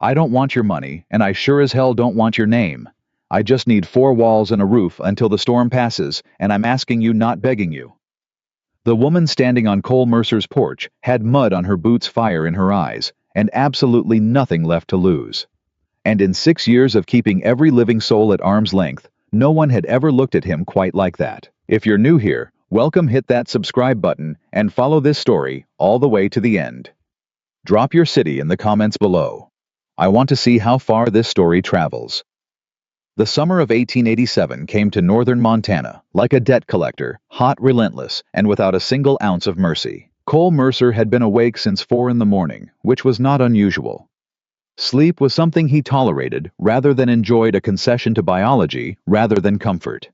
I don't want your money, and I sure as hell don't want your name. I just need 4 walls and a roof until the storm passes, and I'm asking you, not begging you." The woman standing on Cole Mercer's porch had mud on her boots, fire in her eyes, and absolutely nothing left to lose. And in 6 years of keeping every living soul at arm's length, no one had ever looked at him quite like that. If you're new here, welcome. Hit that subscribe button and follow this story all the way to the end. Drop your city in the comments below. I want to see how far this story travels. The summer of 1887 came to northern Montana like a debt collector, hot, relentless, and without a single ounce of mercy. Cole Mercer had been awake since 4 in the morning, which was not unusual. Sleep was something he tolerated rather than enjoyed, a concession to biology rather than comfort.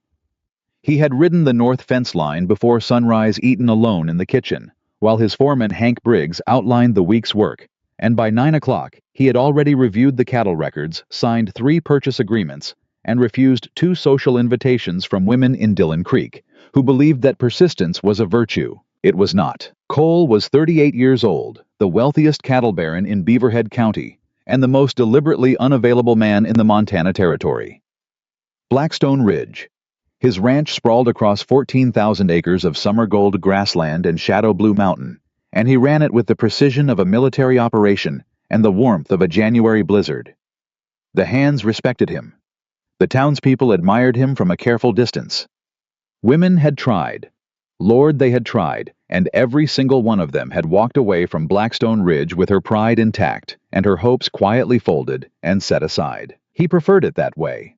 He had ridden the north fence line before sunrise, eaten alone in the kitchen, while his foreman Hank Briggs outlined the week's work, and by 9 o'clock he had already reviewed the cattle records, signed 3 purchase agreements, and refused 2 social invitations from women in Dillon Creek, who believed that persistence was a virtue. It was not. Cole was 38 years old, the wealthiest cattle baron in Beaverhead County, and the most deliberately unavailable man in the Montana Territory. Blackstone Ridge. His ranch sprawled across 14,000 acres of summer gold grassland and shadow blue mountain, and he ran it with the precision of a military operation and the warmth of a January blizzard. The hands respected him. The townspeople admired him from a careful distance. Women had tried. Lord, they had tried, and every single one of them had walked away from Blackstone Ridge with her pride intact and her hopes quietly folded and set aside. He preferred it that way.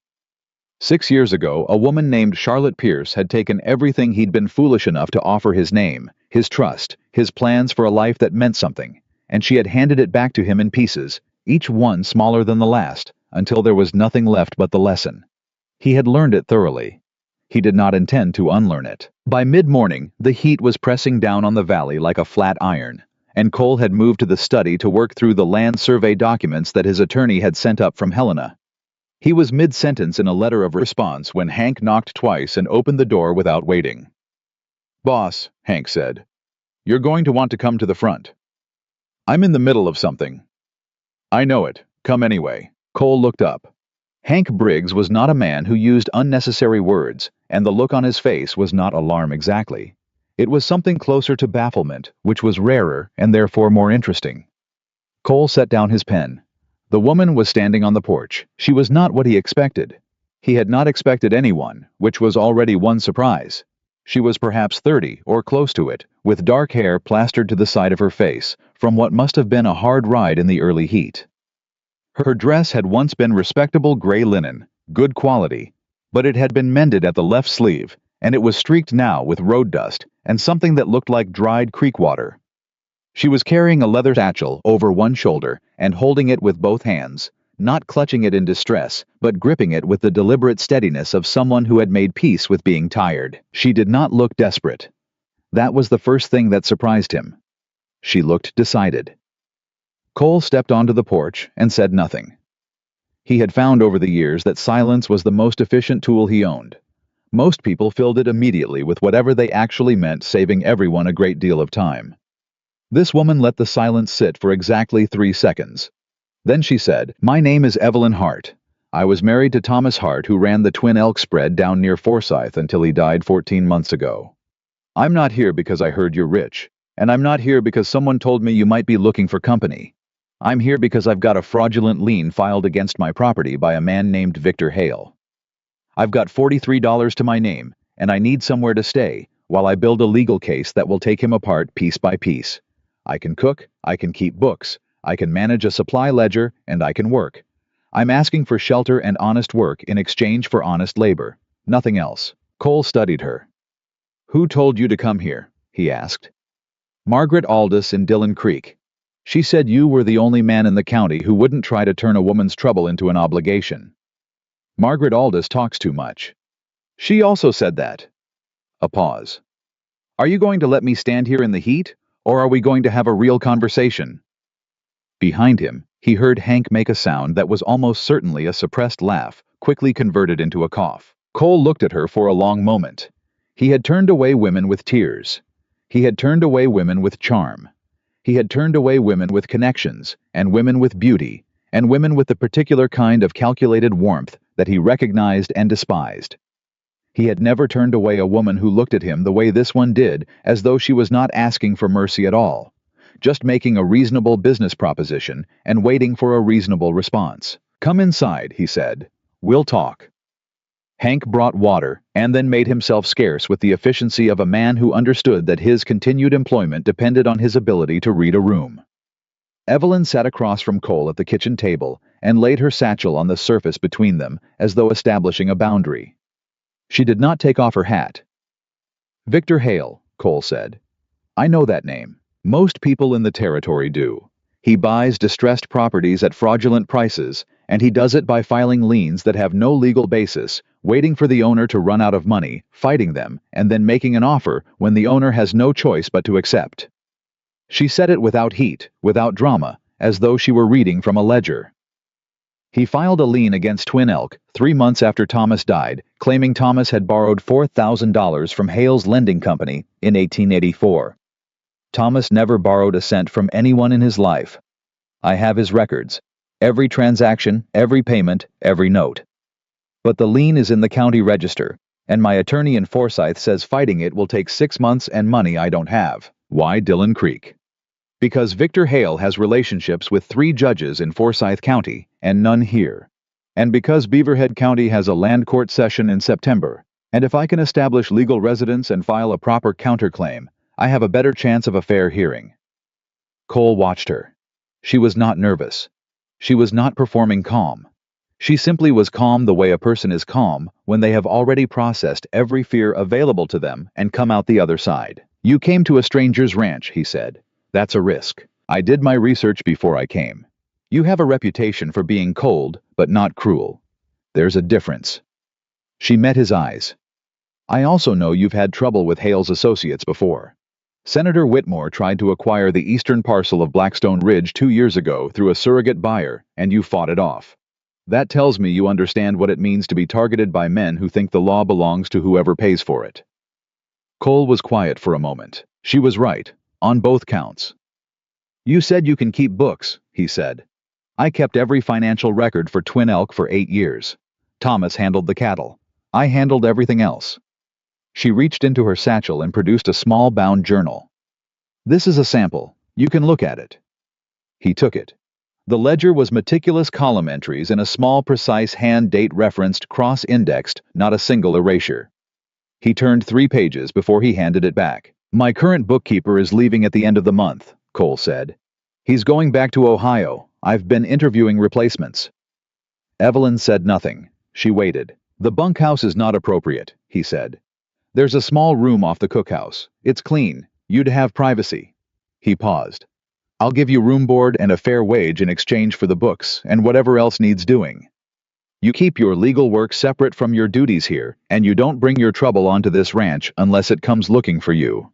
6 years ago, a woman named Charlotte Pierce had taken everything he'd been foolish enough to offer: his name, his trust, his plans for a life that meant something, and she had handed it back to him in pieces, each one smaller than the last, until there was nothing left but the lesson. He had learned it thoroughly. He did not intend to unlearn it. By mid-morning, the heat was pressing down on the valley like a flat iron, and Cole had moved to the study to work through the land survey documents that his attorney had sent up from Helena. He was mid-sentence in a letter of response when Hank knocked twice and opened the door without waiting. "Boss," Hank said, "you're going to want to come to the front." "I'm in the middle of something." "I know it. Come anyway." Cole looked up. Hank Briggs was not a man who used unnecessary words, and the look on his face was not alarm exactly. It was something closer to bafflement, which was rarer and therefore more interesting. Cole set down his pen. The woman was standing on the porch. She was not what he expected. He had not expected anyone, which was already one surprise. She was perhaps 30 or close to it, with dark hair plastered to the side of her face from what must have been a hard ride in the early heat. Her dress had once been respectable gray linen, good quality, but it had been mended at the left sleeve, and it was streaked now with road dust and something that looked like dried creek water. She was carrying a leather satchel over one shoulder and holding it with both hands, not clutching it in distress, but gripping it with the deliberate steadiness of someone who had made peace with being tired. She did not look desperate. That was the first thing that surprised him. She looked decided. Cole stepped onto the porch and said nothing. He had found over the years that silence was the most efficient tool he owned. Most people filled it immediately with whatever they actually meant, saving everyone a great deal of time. This woman let the silence sit for exactly 3 seconds. Then she said, "My name is Evelyn Hart. I was married to Thomas Hart, who ran the Twin Elk spread down near Forsyth until he died 14 months ago. I'm not here because I heard you're rich, and I'm not here because someone told me you might be looking for company. I'm here because I've got a fraudulent lien filed against my property by a man named Victor Hale. I've got $43 to my name, and I need somewhere to stay while I build a legal case that will take him apart piece by piece. I can cook, I can keep books, I can manage a supply ledger, and I can work. I'm asking for shelter and honest work in exchange for honest labor. Nothing else." Cole studied her. "Who told you to come here?" he asked. "Margaret Aldous in Dillon Creek. She said you were the only man in the county who wouldn't try to turn a woman's trouble into an obligation. Margaret Aldous talks too much. She also said that." A pause. "Are you going to let me stand here in the heat, or are we going to have a real conversation?" Behind him, he heard Hank make a sound that was almost certainly a suppressed laugh, quickly converted into a cough. Cole looked at her for a long moment. He had turned away women with tears. He had turned away women with charm. He had turned away women with connections, and women with beauty, and women with the particular kind of calculated warmth that he recognized and despised. He had never turned away a woman who looked at him the way this one did, as though she was not asking for mercy at all, just making a reasonable business proposition and waiting for a reasonable response. "Come inside," he said. "We'll talk." Hank brought water and then made himself scarce with the efficiency of a man who understood that his continued employment depended on his ability to read a room. Evelyn sat across from Cole at the kitchen table and laid her satchel on the surface between them as though establishing a boundary. She did not take off her hat. "Victor Hale," Cole said. "I know that name. Most people in the territory do. He buys distressed properties at fraudulent prices, and he does it by filing liens that have no legal basis, waiting for the owner to run out of money, fighting them, and then making an offer when the owner has no choice but to accept." She said it without heat, without drama, as though she were reading from a ledger. "He filed a lien against Twin Elk 3 months after Thomas died, claiming Thomas had borrowed $4,000 from Hale's lending company in 1884. Thomas never borrowed a cent from anyone in his life. I have his records. Every transaction, every payment, every note. But the lien is in the county register, and my attorney in Forsyth says fighting it will take 6 months and money I don't have." Why Dillon Creek? Because Victor Hale has relationships with 3 judges in Forsyth County and none here. And because Beaverhead County has a land court session in September, and if I can establish legal residence and file a proper counterclaim, I have a better chance of a fair hearing. Cole watched her. She was not nervous. She was not performing calm. She simply was calm the way a person is calm when they have already processed every fear available to them and come out the other side. "You came to a stranger's ranch," he said. "That's a risk. I did my research before I came. You have a reputation for being cold, but not cruel. There's a difference." She met his eyes. "I also know you've had trouble with Hale's associates before. Senator Whitmore tried to acquire the eastern parcel of Blackstone Ridge 2 years ago through a surrogate buyer, and you fought it off. That tells me you understand what it means to be targeted by men who think the law belongs to whoever pays for it." Cole was quiet for a moment. She was right, on both counts. "You said you can keep books," he said. "I kept every financial record for Twin Elk for 8 years. Thomas handled the cattle. I handled everything else." She reached into her satchel and produced a small bound journal. "This is a sample. You can look at it." He took it. The ledger was meticulous column entries in a small precise hand date referenced cross-indexed, not a single erasure. He turned 3 pages before he handed it back. "My current bookkeeper is leaving at the end of the month," Cole said. "He's going back to Ohio. I've been interviewing replacements." Evelyn said nothing. She waited. "The bunkhouse is not appropriate," he said. "There's a small room off the cookhouse. It's clean. You'd have privacy." He paused. "I'll give you room board and a fair wage in exchange for the books and whatever else needs doing. You keep your legal work separate from your duties here, and you don't bring your trouble onto this ranch unless it comes looking for you."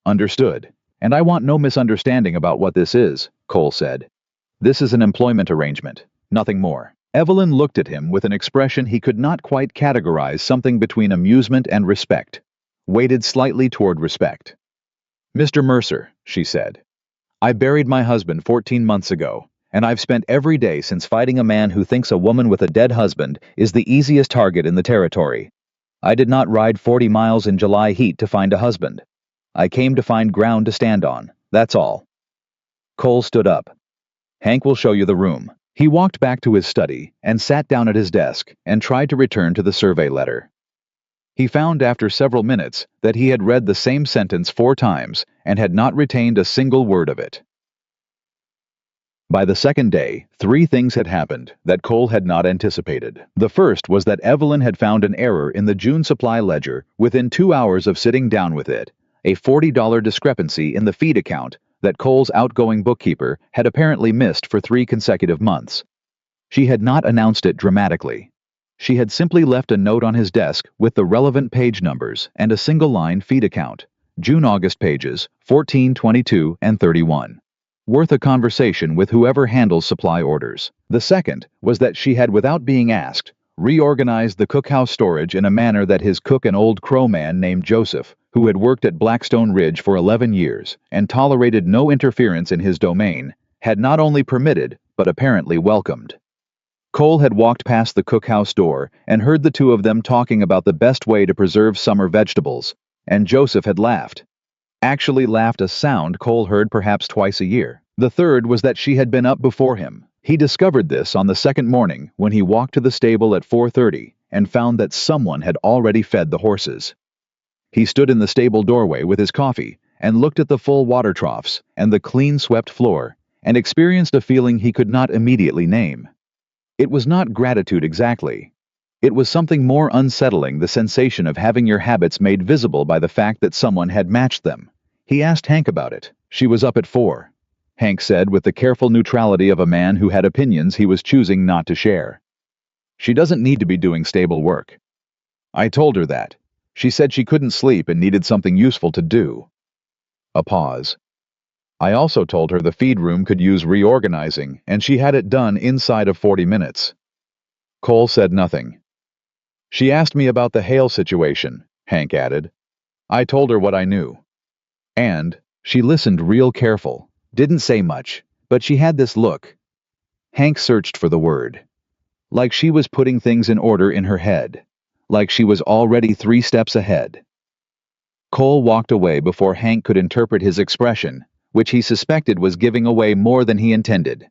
"Understood. And I want no misunderstanding about what this is," Cole said. "This is an employment arrangement, nothing more." Evelyn looked at him with an expression he could not quite categorize, something between amusement and respect. Weighted slightly toward respect. "Mr. Mercer," she said, "I buried my husband 14 months ago, and I've spent every day since fighting a man who thinks a woman with a dead husband is the easiest target in the territory. I did not ride 40 miles in July heat to find a husband. I came to find ground to stand on, that's all." Cole stood up. "Hank will show you the room." He walked back to his study and sat down at his desk and tried to return to the survey letter. He found after several minutes that he had read the same sentence 4 times and had not retained a single word of it. By the second day, 3 things had happened that Cole had not anticipated. The first was that Evelyn had found an error in the June supply ledger within 2 hours of sitting down with it, a $40 discrepancy in the feed account that Cole's outgoing bookkeeper had apparently missed for 3 consecutive months. She had not announced it dramatically. She had simply left a note on his desk with the relevant page numbers and a single-line feed account, June-August pages 14, 22, and 31. Worth a conversation with whoever handles supply orders. The second was that she had, without being asked, reorganized the cookhouse storage in a manner that his cook, an old Crow man named Joseph, who had worked at Blackstone Ridge for 11 years and tolerated no interference in his domain, had not only permitted but apparently welcomed. Cole had walked past the cookhouse door and heard the two of them talking about the best way to preserve summer vegetables, and Joseph had laughed. Actually laughed a sound Cole heard perhaps twice a year. The third was that she had been up before him. He discovered this on the second morning when he walked to the stable at 4:30 and found that someone had already fed the horses. He stood in the stable doorway with his coffee and looked at the full water troughs and the clean-swept floor and experienced a feeling he could not immediately name. It was not gratitude exactly. It was something more unsettling, the sensation of having your habits made visible by the fact that someone had matched them. He asked Hank about it. She was up at 4. Hank said with the careful neutrality of a man who had opinions he was choosing not to share. She doesn't need to be doing stable work. I told her that. She said she couldn't sleep and needed something useful to do. A pause. I also told her the feed room could use reorganizing, and she had it done inside of 40 minutes. Cole said nothing. She asked me about the hail situation, Hank added. I told her what I knew. And she listened real careful, didn't say much, but she had this look. Hank searched for the word. Like she was putting things in order in her head. Like she was already 3 steps ahead. Cole walked away before Hank could interpret his expression, which he suspected was giving away more than he intended.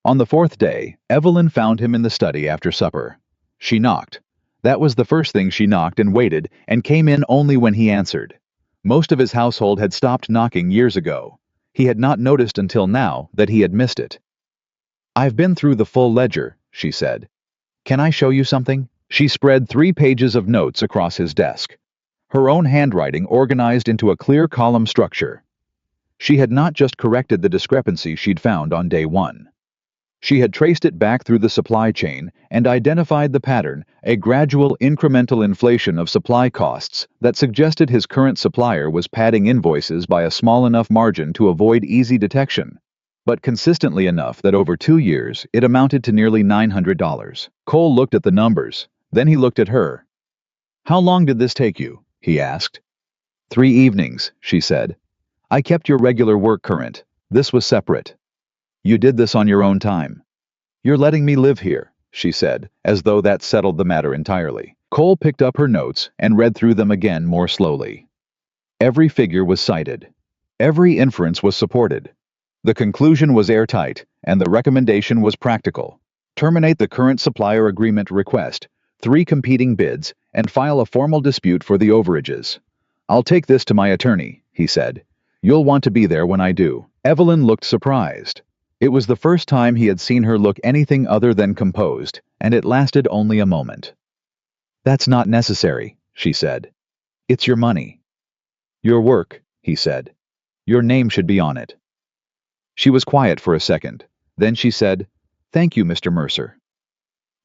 On the 4th day, Evelyn found him in the study after supper. She knocked. That was the first thing. She knocked and waited, and came in only when he answered. Most of his household had stopped knocking years ago. He had not noticed until now that he had missed it. I've been through the full ledger, she said. Can I show you something? She spread 3 pages of notes across his desk. Her own handwriting organized into a clear column structure. She had not just corrected the discrepancy she'd found on day 1. She had traced it back through the supply chain and identified the pattern, a gradual incremental inflation of supply costs that suggested his current supplier was padding invoices by a small enough margin to avoid easy detection, but consistently enough that over 2 years it amounted to nearly $900. Cole looked at the numbers, then he looked at her. How long did this take you? He asked. 3 evenings, she said. I kept your regular work current. This was separate. You did this on your own time. You're letting me live here, she said, as though that settled the matter entirely. Cole picked up her notes and read through them again more slowly. Every figure was cited. Every inference was supported. The conclusion was airtight, and the recommendation was practical. Terminate the current supplier agreement request, 3 competing bids, and file a formal dispute for the overages. I'll take this to my attorney, he said. You'll want to be there when I do. Evelyn looked surprised. It was the first time he had seen her look anything other than composed, and it lasted only a moment. That's not necessary, she said. It's your money. Your work, he said. Your name should be on it. She was quiet for a second. Then she said, Thank you, Mr. Mercer.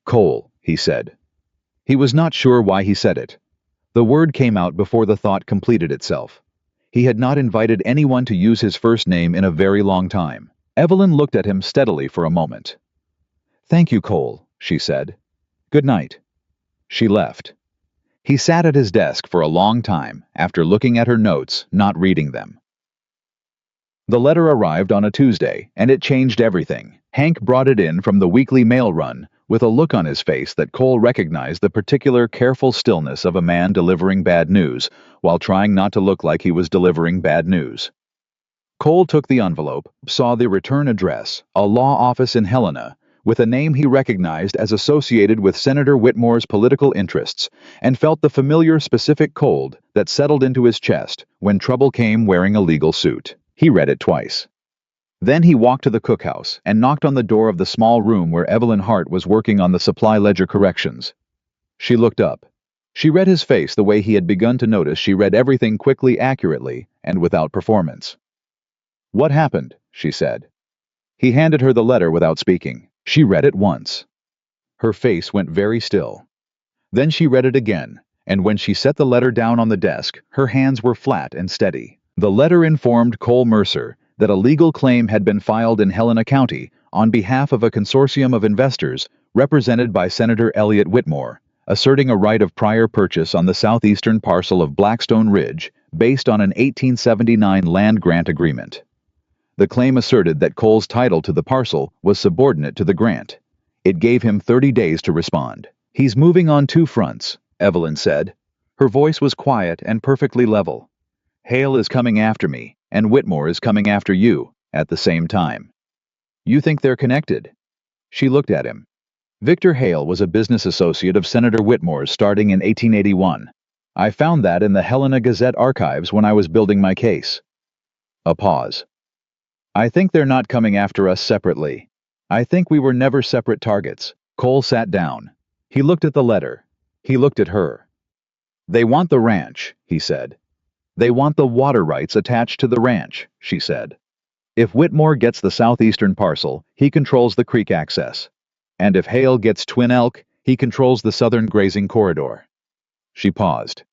Cole, he said. He was not sure why he said it. The word came out before the thought completed itself. He had not invited anyone to use his first name in a very long time. Evelyn looked at him steadily for a moment. Thank you, Cole, she said. Good night. She left. He sat at his desk for a long time after looking at her notes, not reading them. The letter arrived on a Tuesday, and it changed everything. Hank brought it in from the weekly mail run, with a look on his face that Cole recognized the particular careful stillness of a man delivering bad news, while trying not to look like he was delivering bad news. Cole took the envelope, saw the return address, a law office in Helena, with a name he recognized as associated with Senator Whitmore's political interests, and felt the familiar specific cold that settled into his chest when trouble came wearing a legal suit. He read it twice. Then he walked to the cookhouse and knocked on the door of the small room where Evelyn Hart was working on the supply ledger corrections. She looked up. She read his face the way he had begun to notice she read everything quickly, accurately, and without performance. What happened? She said. He handed her the letter without speaking. She read it once. Her face went very still. Then she read it again, and when she set the letter down on the desk, her hands were flat and steady. The letter informed Cole Mercer that a legal claim had been filed in Helena County on behalf of a consortium of investors represented by Senator Elliott Whitmore, asserting a right of prior purchase on the southeastern parcel of Blackstone Ridge based on an 1879 land grant agreement. The claim asserted that Cole's title to the parcel was subordinate to the grant. It gave him 30 days to respond. "He's moving on two fronts," Evelyn said. Her voice was quiet and perfectly level. "Hale is coming after me, and Whitmore is coming after you, at the same time." "You think they're connected?" She looked at him. Victor Hale was a business associate of Senator Whitmore's starting in 1881. I found that in the Helena Gazette archives when I was building my case. A pause. "I think they're not coming after us separately. I think we were never separate targets." Cole sat down. He looked at the letter. He looked at her. "They want the ranch," he said. "They want the water rights attached to the ranch," she said. "If Whitmore gets the southeastern parcel, he controls the creek access. And if Hale gets Twin Elk, he controls the southern grazing corridor." She paused.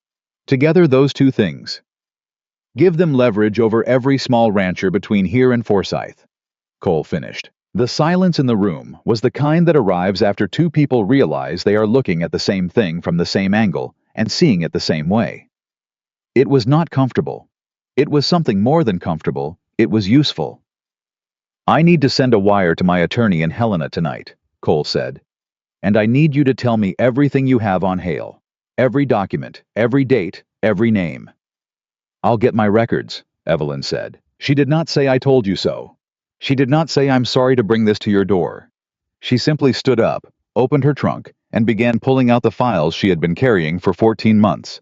"Together, those two things give them leverage over every small rancher between here and Forsyth," Cole finished. The silence in the room was the kind that arrives after two people realize they are looking at the same thing from the same angle and seeing it the same way. It was not comfortable. It was something more than comfortable. It was useful. "I need to send a wire to my attorney in Helena tonight," Cole said. "And I need you to tell me everything you have on Hale. Every document, every date, every name." "I'll get my records," Evelyn said. She did not say "I told you so." She did not say "I'm sorry to bring this to your door." She simply stood up, opened her trunk, and began pulling out the files she had been carrying for 14 months.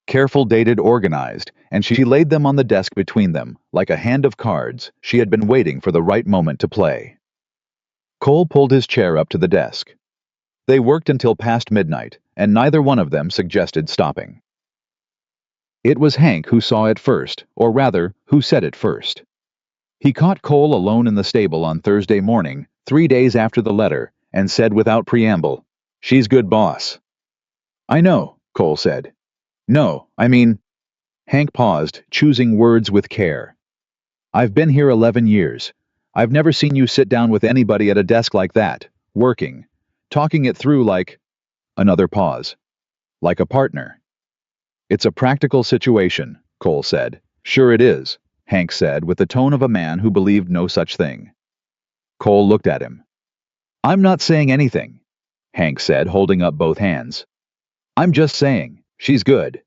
Careful, dated, organized, and she laid them on the desk between them, like a hand of cards she had been waiting for the right moment to play. Cole pulled his chair up to the desk. They worked until past midnight, and neither one of them suggested stopping. It was Hank who saw it first, or rather, who said it first. He caught Cole alone in the stable on Thursday morning, 3 days after the letter, and said without preamble, "She's good, boss." "I know," Cole said. "No, I mean—" Hank paused, choosing words with care. "I've been here 11 years. I've never seen you sit down with anybody at a desk like that, working, talking it through like—" Another pause. "Like a partner." "It's a practical situation," Cole said. "Sure it is," Hank said with the tone of a man who believed no such thing. Cole looked at him. "I'm not saying anything," Hank said, holding up both hands. "I'm just saying, she's good."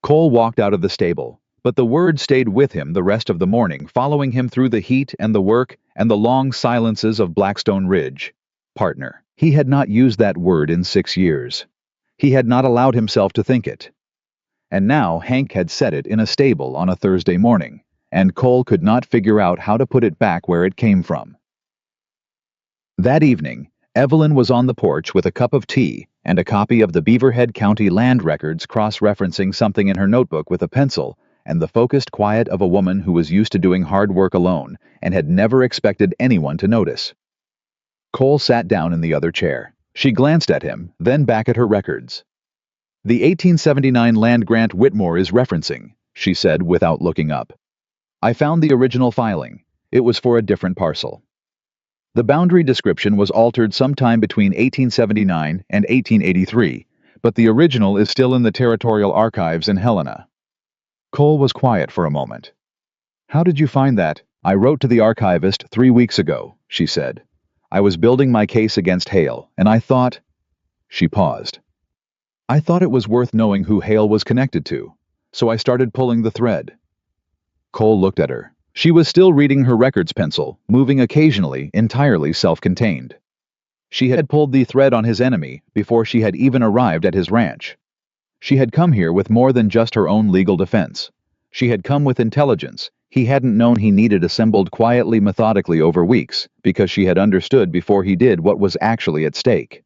Cole walked out of the stable, but the word stayed with him the rest of the morning, following him through the heat and the work and the long silences of Blackstone Ridge. Partner. He had not used that word in 6 years. He had not allowed himself to think it. And now Hank had said it in a stable on a Thursday morning, and Cole could not figure out how to put it back where it came from. That evening, Evelyn was on the porch with a cup of tea and a copy of the Beaverhead County land records cross-referencing something in her notebook with a pencil and the focused quiet of a woman who was used to doing hard work alone and had never expected anyone to notice. Cole sat down in the other chair. She glanced at him, then back at her records. "The 1879 land grant Whitmore is referencing," she said without looking up. "I found the original filing. It was for a different parcel. The boundary description was altered sometime between 1879 and 1883, but the original is still in the territorial archives in Helena." Cole was quiet for a moment. "How did you find that?" "I wrote to the archivist 3 weeks ago," she said. "I was building my case against Hale, and I thought—" She paused. "I thought it was worth knowing who Hale was connected to, so I started pulling the thread." Cole looked at her. She was still reading her records pencil, moving occasionally, entirely self-contained. She had pulled the thread on his enemy before she had even arrived at his ranch. She had come here with more than just her own legal defense. She had come with intelligence he hadn't known he needed, assembled quietly, methodically over weeks, because she had understood before he did what was actually at stake.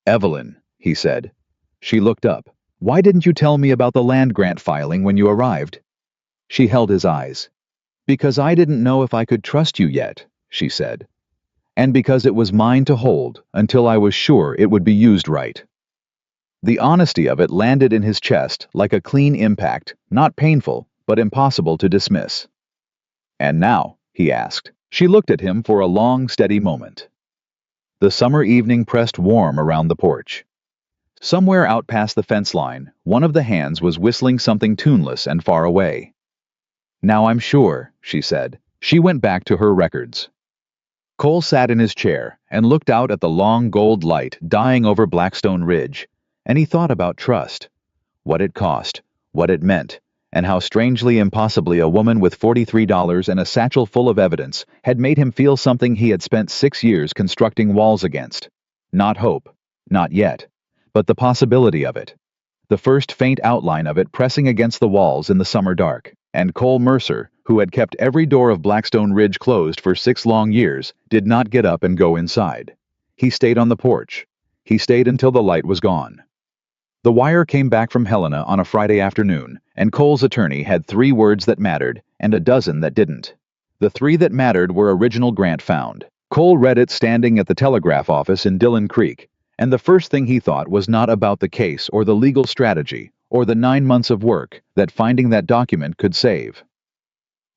"Evelyn," he said. She looked up. "Why didn't you tell me about the land grant filing when you arrived?" She held his eyes. "Because I didn't know if I could trust you yet," she said. "And because it was mine to hold until I was sure it would be used right." The honesty of it landed in his chest like a clean impact, not painful, but impossible to dismiss. "And now?" he asked. She looked at him for a long, steady moment. The summer evening pressed warm around the porch. Somewhere out past the fence line, one of the hands was whistling something tuneless and far away. "Now I'm sure," she said. She went back to her records. Cole sat in his chair and looked out at the long gold light dying over Blackstone Ridge, and he thought about trust, what it cost, what it meant, and how strangely impossibly a woman with $43 and a satchel full of evidence had made him feel something he had spent 6 years constructing walls against. Not hope, not yet, but the possibility of it. The first faint outline of it pressing against the walls in the summer dark. And Cole Mercer, who had kept every door of Blackstone Ridge closed for 6 long years, did not get up and go inside. He stayed on the porch. He stayed until the light was gone. The wire came back from Helena on a Friday afternoon, and Cole's attorney had 3 words that mattered and a dozen that didn't. The 3 that mattered were original grant found. Cole read it standing at the telegraph office in Dillon Creek, and the first thing he thought was not about the case or the legal strategy or the 9 months of work that finding that document could save.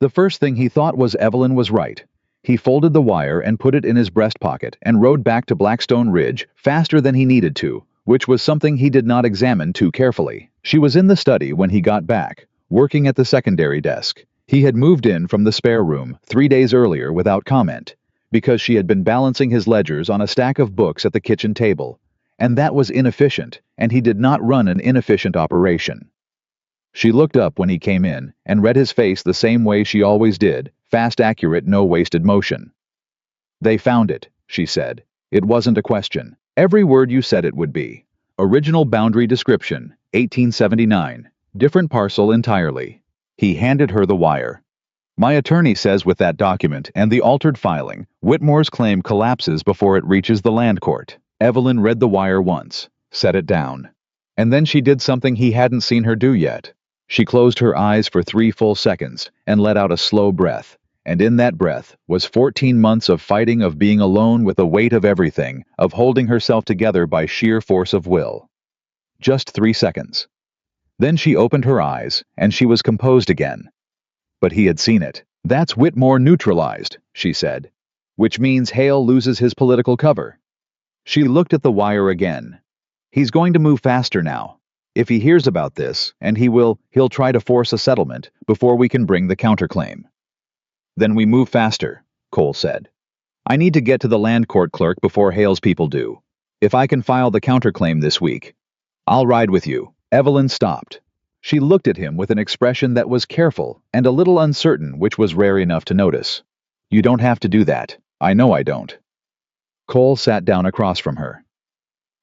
The first thing he thought was Evelyn was right. He folded the wire and put it in his breast pocket and rode back to Blackstone Ridge faster than he needed to, which was something he did not examine too carefully. She was in the study when he got back, working at the secondary desk. He had moved in from the spare room 3 days earlier without comment, because she had been balancing his ledgers on a stack of books at the kitchen table, and that was inefficient, and he did not run an inefficient operation. She looked up when he came in and read his face the same way she always did, fast, accurate, no wasted motion. "They found it," she said. "It wasn't a question. Every word you said it would be. Original boundary description, 1879. Different parcel entirely." He handed her the wire. "My attorney says with that document and the altered filing, Whitmore's claim collapses before it reaches the land court." Evelyn read the wire once, set it down. And then she did something he hadn't seen her do yet. She closed her eyes for 3 full seconds and let out a slow breath. And in that breath was 14 months of fighting, of being alone with the weight of everything, of holding herself together by sheer force of will. Just 3 seconds. Then she opened her eyes, and she was composed again. But he had seen it. "That's Whitmore neutralized," she said. "Which means Hale loses his political cover." She looked at the wire again. "He's going to move faster now. If he hears about this, and he'll try to force a settlement before we can bring the counterclaim." "Then we move faster," Cole said. "I need to get to the land court clerk before Hale's people do. If I can file the counterclaim this week, I'll ride with you." Evelyn stopped. She looked at him with an expression that was careful and a little uncertain, which was rare enough to notice. "You don't have to do that. I know I don't." Cole sat down across from her.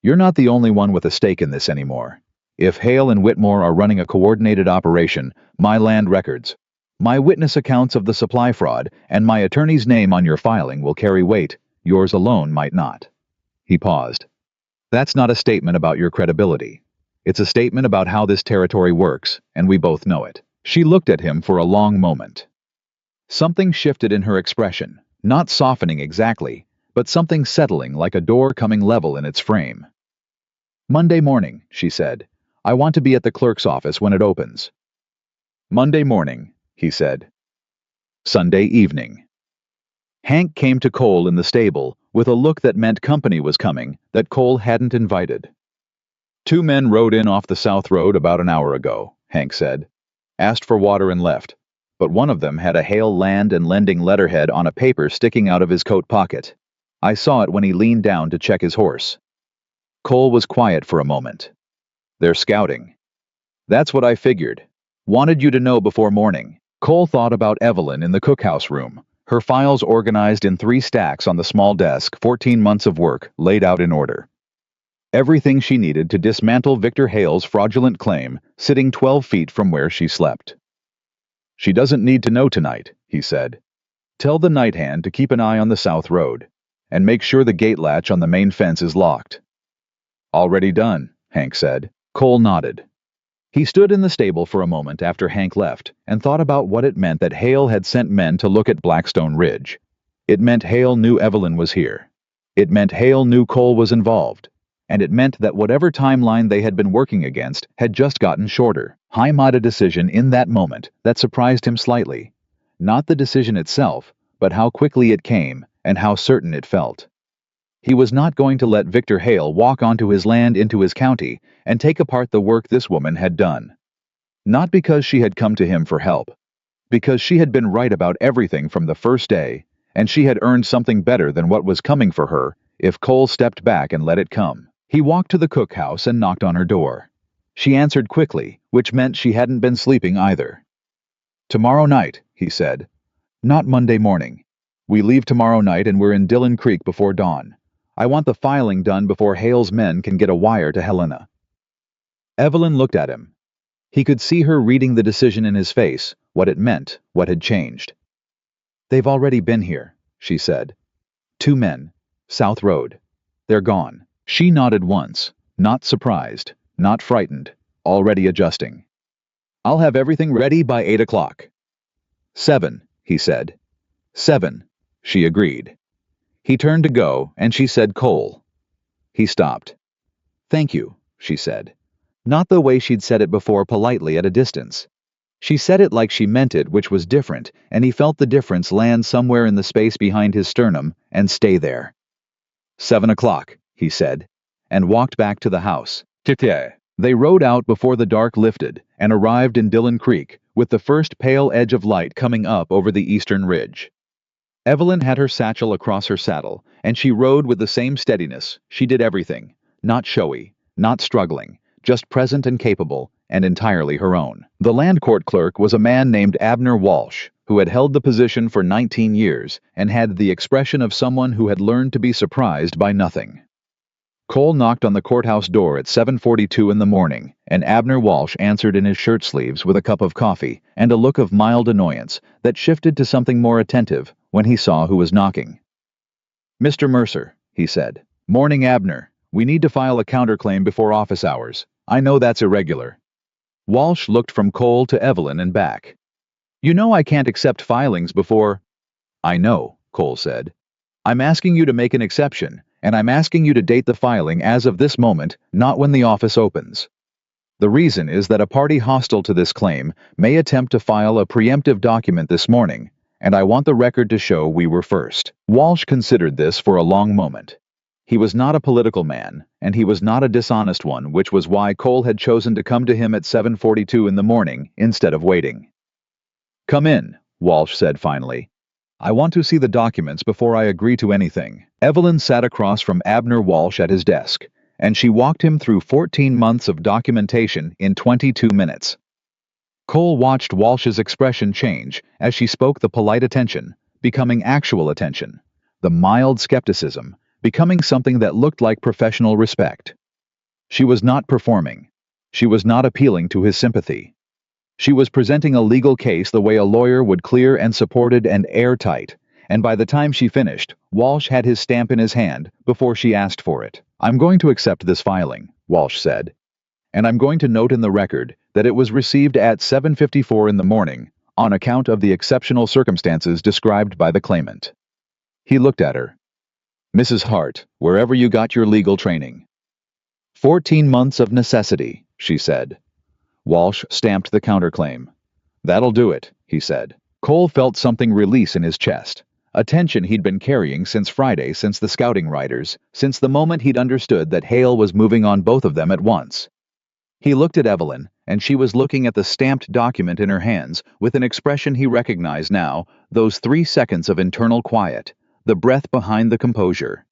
"You're not the only one with a stake in this anymore. If Hale and Whitmore are running a coordinated operation, my land records, my witness accounts of the supply fraud, and my attorney's name on your filing will carry weight. Yours alone might not." He paused. "That's not a statement about your credibility. It's a statement about how this territory works, and we both know it." She looked at him for a long moment. Something shifted in her expression, not softening exactly, but something settling like a door coming level in its frame. "Monday morning," she said. "I want to be at the clerk's office when it opens." "Monday morning," he said. Sunday evening. Hank came to Cole in the stable with a look that meant company was coming that Cole hadn't invited. "2 men rode in off the South Road about an hour ago," Hank said. "Asked for water and left, but one of them had a Hale Land and Lending letterhead on a paper sticking out of his coat pocket. I saw it when he leaned down to check his horse." Cole was quiet for a moment. "They're scouting." "That's what I figured. Wanted you to know before morning." Cole thought about Evelyn in the cookhouse room, her files organized in 3 stacks on the small desk, 14 months of work laid out in order. Everything she needed to dismantle Victor Hale's fraudulent claim sitting 12 feet from where she slept. "She doesn't need to know tonight," he said. "Tell the night hand to keep an eye on the South Road, and make sure the gate latch on the main fence is locked." "Already done," Hank said. Cole nodded. He stood in the stable for a moment after Hank left and thought about what it meant that Hale had sent men to look at Blackstone Ridge. It meant Hale knew Evelyn was here. It meant Hale knew Cole was involved. And it meant that whatever timeline they had been working against had just gotten shorter. He made a decision in that moment that surprised him slightly. Not the decision itself, but how quickly it came and how certain it felt. He was not going to let Victor Hale walk onto his land into his county and take apart the work this woman had done. Not because she had come to him for help, because she had been right about everything from the first day, and she had earned something better than what was coming for her if Cole stepped back and let it come. He walked to the cookhouse and knocked on her door. She answered quickly, which meant she hadn't been sleeping either. "Tomorrow night," he said. "Not Monday morning. We leave tomorrow night and we're in Dillon Creek before dawn. I want the filing done before Hale's men can get a wire to Helena." Evelyn looked at him. He could see her reading the decision in his face, what it meant, what had changed. "They've already been here," she said. "2 men. South Road. They're gone." She nodded once, not surprised, not frightened, already adjusting. "I'll have everything ready by 8 o'clock. 7, he said. 7, she agreed. He turned to go, and she said, "Cole." He stopped. "Thank you," she said. Not the way she'd said it before, politely at a distance. She said it like she meant it, which was different, and he felt the difference land somewhere in the space behind his sternum and stay there. 7 o'clock, he said, and walked back to the house. They rode out before the dark lifted and arrived in Dillon Creek, with the first pale edge of light coming up over the eastern ridge. Evelyn had her satchel across her saddle, and she rode with the same steadiness. She did everything, not showy, not struggling, just present and capable, and entirely her own. The land court clerk was a man named Abner Walsh, who had held the position for 19 years and had the expression of someone who had learned to be surprised by nothing. Cole knocked on the courthouse door at 7:42 in the morning, and Abner Walsh answered in his shirt sleeves with a cup of coffee and a look of mild annoyance that shifted to something more attentive when he saw who was knocking. "Mr. Mercer," he said. "Morning, Abner. We need to file a counterclaim before office hours. I know that's irregular." Walsh looked from Cole to Evelyn and back. "You know I can't accept filings before—" "I know," Cole said. "I'm asking you to make an exception, and I'm asking you to date the filing as of this moment, not when the office opens. The reason is that a party hostile to this claim may attempt to file a preemptive document this morning, and I want the record to show we were first." Walsh considered this for a long moment. He was not a political man, and he was not a dishonest one, which was why Cole had chosen to come to him at 7:42 in the morning instead of waiting. "Come in," Walsh said finally. "I want to see the documents before I agree to anything." Evelyn sat across from Abner Walsh at his desk, and she walked him through 14 months of documentation in 22 minutes. Cole watched Walsh's expression change as she spoke, the polite attention becoming actual attention, the mild skepticism becoming something that looked like professional respect. She was not performing. She was not appealing to his sympathy. She was presenting a legal case the way a lawyer would, clear and supported and airtight, and by the time she finished, Walsh had his stamp in his hand before she asked for it. "I'm going to accept this filing," Walsh said, "and I'm going to note in the record that it was received at 7:54 in the morning on account of the exceptional circumstances described by the claimant." He looked at her. "Mrs. Hart, wherever you got your legal training." 14 months of necessity, she said. Walsh stamped the counterclaim. "That'll do it," he said. Cole felt something release in his chest, a tension he'd been carrying since Friday, since the scouting riders, since the moment he'd understood that Hale was moving on both of them at once. He looked at Evelyn, and she was looking at the stamped document in her hands with an expression he recognized now, those 3 seconds of internal quiet, the breath behind the composure.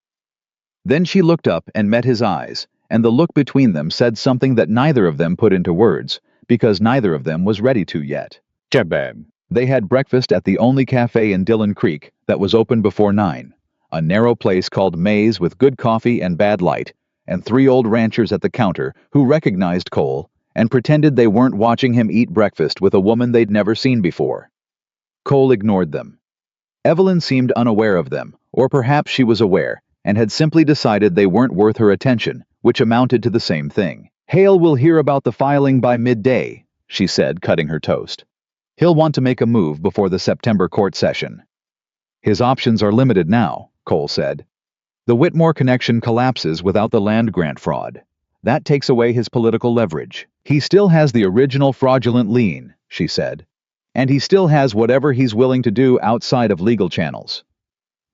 Then she looked up and met his eyes, and the look between them said something that neither of them put into words, because neither of them was ready to yet. Jabab. They had breakfast at the only cafe in Dillon Creek that was open before 9, a narrow place called Maze with good coffee and bad light, and 3 old ranchers at the counter who recognized Cole and pretended they weren't watching him eat breakfast with a woman they'd never seen before. Cole ignored them. Evelyn seemed unaware of them, or perhaps she was aware, and had simply decided they weren't worth her attention, which amounted to the same thing. "Hale will hear about the filing by midday," she said, cutting her toast. "He'll want to make a move before the September court session." "His options are limited now," Cole said. "The Whitmore connection collapses without the land grant fraud. That takes away his political leverage. He still has the original fraudulent lien," she said. "And he still has whatever he's willing to do outside of legal channels."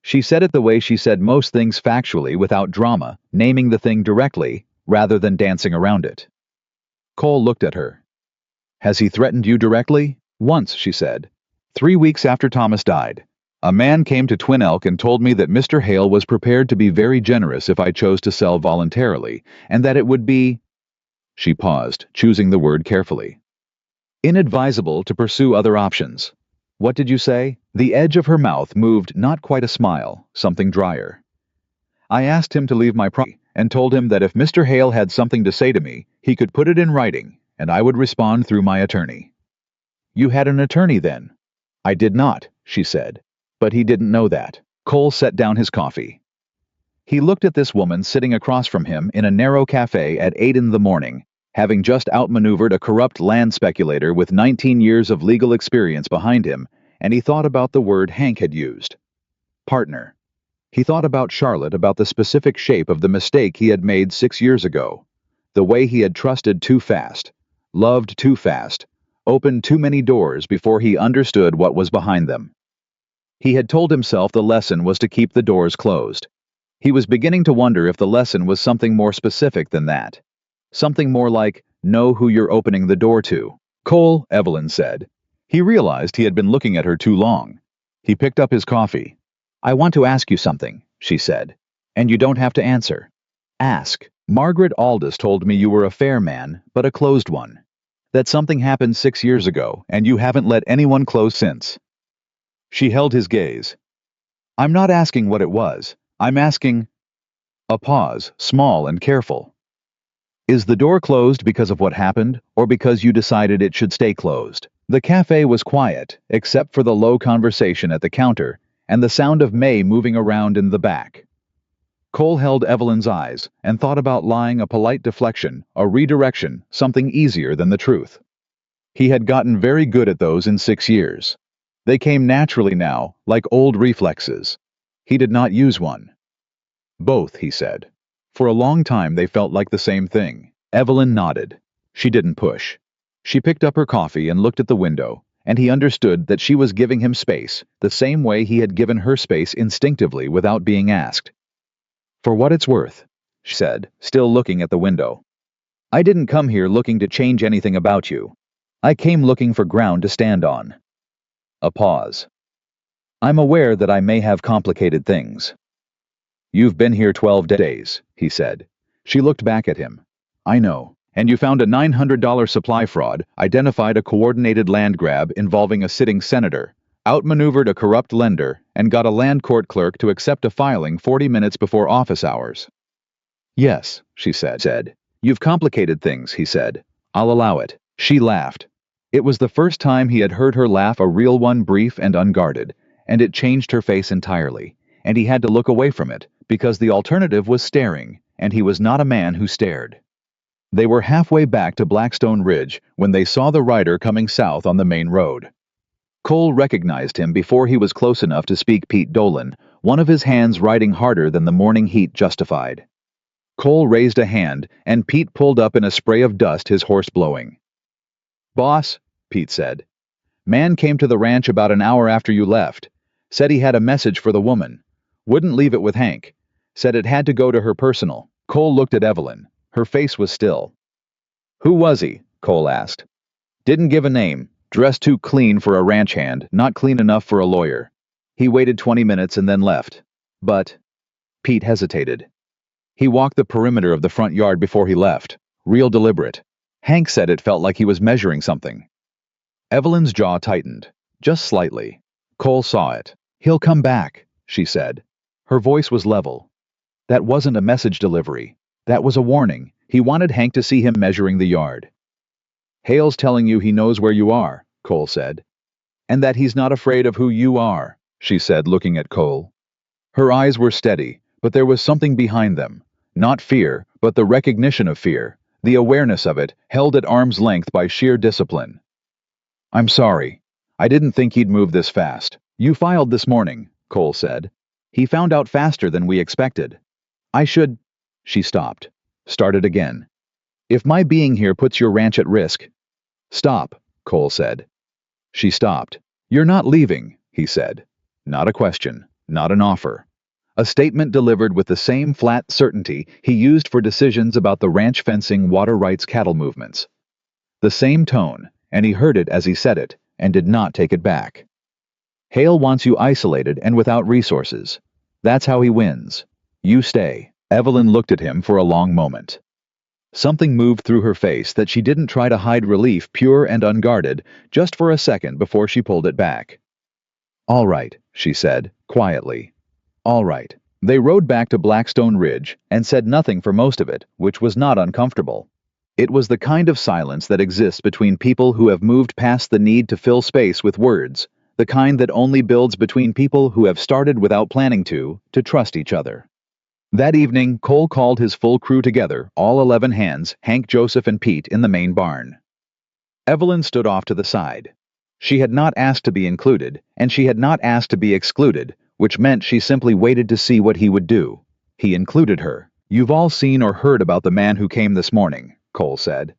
She said it the way she said most things, factually, without drama, naming the thing directly, rather than dancing around it. Cole looked at her. "Has he threatened you directly?" "Once," she said. 3 weeks after Thomas died, a man came to Twin Elk and told me that Mr. Hale was prepared to be very generous if I chose to sell voluntarily, and that it would be— She paused, choosing the word carefully. Inadvisable to pursue other options. What did you say? The edge of her mouth moved, not quite a smile, something drier. I asked him to leave my property and told him that if Mr. Hale had something to say to me, he could put it in writing, and I would respond through my attorney. You had an attorney then? I did not, she said. But he didn't know that. Cole set down his coffee. He looked at this woman sitting across from him in a narrow cafe at 8 in the morning, having just outmaneuvered a corrupt land speculator with 19 years of legal experience behind him, and he thought about the word Hank had used. Partner. He thought about Charlotte, about the specific shape of the mistake he had made 6 years ago, the way he had trusted too fast, loved too fast, opened too many doors before he understood what was behind them. He had told himself the lesson was to keep the doors closed. He was beginning to wonder if the lesson was something more specific than that. Something more like, know who you're opening the door to. Cole, Evelyn said. He realized he had been looking at her too long. He picked up his coffee. I want to ask you something, she said. And you don't have to answer. Ask. Margaret Aldous told me you were a fair man, but a closed one. That something happened 6 years ago, and you haven't let anyone close since. She held his gaze. I'm not asking what it was. I'm asking— A pause, small and careful. Is the door closed because of what happened, or because you decided it should stay closed? The cafe was quiet, except for the low conversation at the counter and the sound of May moving around in the back. Cole held Evelyn's eyes and thought about lying, a polite deflection, a redirection, something easier than the truth. He had gotten very good at those in 6 years. They came naturally now, like old reflexes. He did not use one. Both, he said. For a long time they felt like the same thing. Evelyn nodded. She didn't push. She picked up her coffee and looked at the window, and he understood that she was giving him space, the same way he had given her space instinctively without being asked. For what it's worth, she said, still looking at the window. I didn't come here looking to change anything about you. I came looking for ground to stand on. A pause. I'm aware that I may have complicated things. You've been here 12 days, he said. She looked back at him. I know. And you found a $900 supply fraud, identified a coordinated land grab involving a sitting senator, outmaneuvered a corrupt lender, and got a land court clerk to accept a filing 40 minutes before office hours. Yes, she said. You've complicated things, he said. I'll allow it. She laughed. It was the first time he had heard her laugh, a real one, brief and unguarded, and it changed her face entirely, and he had to look away from it, because the alternative was staring, and he was not a man who stared. They were halfway back to Blackstone Ridge when they saw the rider coming south on the main road. Cole recognized him before he was close enough to speak. Pete Dolan, one of his hands riding harder than the morning heat justified. Cole raised a hand, and Pete pulled up in a spray of dust, his horse blowing. Boss, Pete said. Man came to the ranch about an hour after you left. Said he had a message for the woman. Wouldn't leave it with Hank. Said it had to go to her personal. Cole looked at Evelyn. Her face was still. Who was he? Cole asked. Didn't give a name. Dressed too clean for a ranch hand, not clean enough for a lawyer. He waited 20 minutes and then left. But— Pete hesitated. He walked the perimeter of the front yard before he left. Real deliberate. Hank said it felt like he was measuring something. Evelyn's jaw tightened. Just slightly. Cole saw it. He'll come back, she said. Her voice was level. That wasn't a message delivery. That was a warning. He wanted Hank to see him measuring the yard. Hale's telling you he knows where you are, Cole said. And that he's not afraid of who you are, she said, looking at Cole. Her eyes were steady, but there was something behind them. Not fear, but the recognition of fear, the awareness of it, held at arm's length by sheer discipline. I'm sorry. I didn't think he'd move this fast. You filed this morning, Cole said. He found out faster than we expected. I should— She stopped. Started again. If my being here puts your ranch at risk— Stop, Cole said. She stopped. You're not leaving, he said. Not a question, not an offer. A statement delivered with the same flat certainty he used for decisions about the ranch fencing, water rights, cattle movements. The same tone, and he heard it as he said it, and did not take it back. Hale wants you isolated and without resources. That's how he wins. You stay. Evelyn looked at him for a long moment. Something moved through her face that she didn't try to hide, relief, pure and unguarded, just for a second before she pulled it back. All right, she said, quietly. All right. They rode back to Blackstone Ridge and said nothing for most of it, which was not uncomfortable. It was the kind of silence that exists between people who have moved past the need to fill space with words, the kind that only builds between people who have started without planning to trust each other. That evening, Cole called his full crew together, all 11 hands, Hank, Joseph, and Pete, in the main barn. Evelyn stood off to the side. She had not asked to be included, and she had not asked to be excluded, which meant she simply waited to see what he would do. He included her. You've all seen or heard about the man who came this morning, Cole said.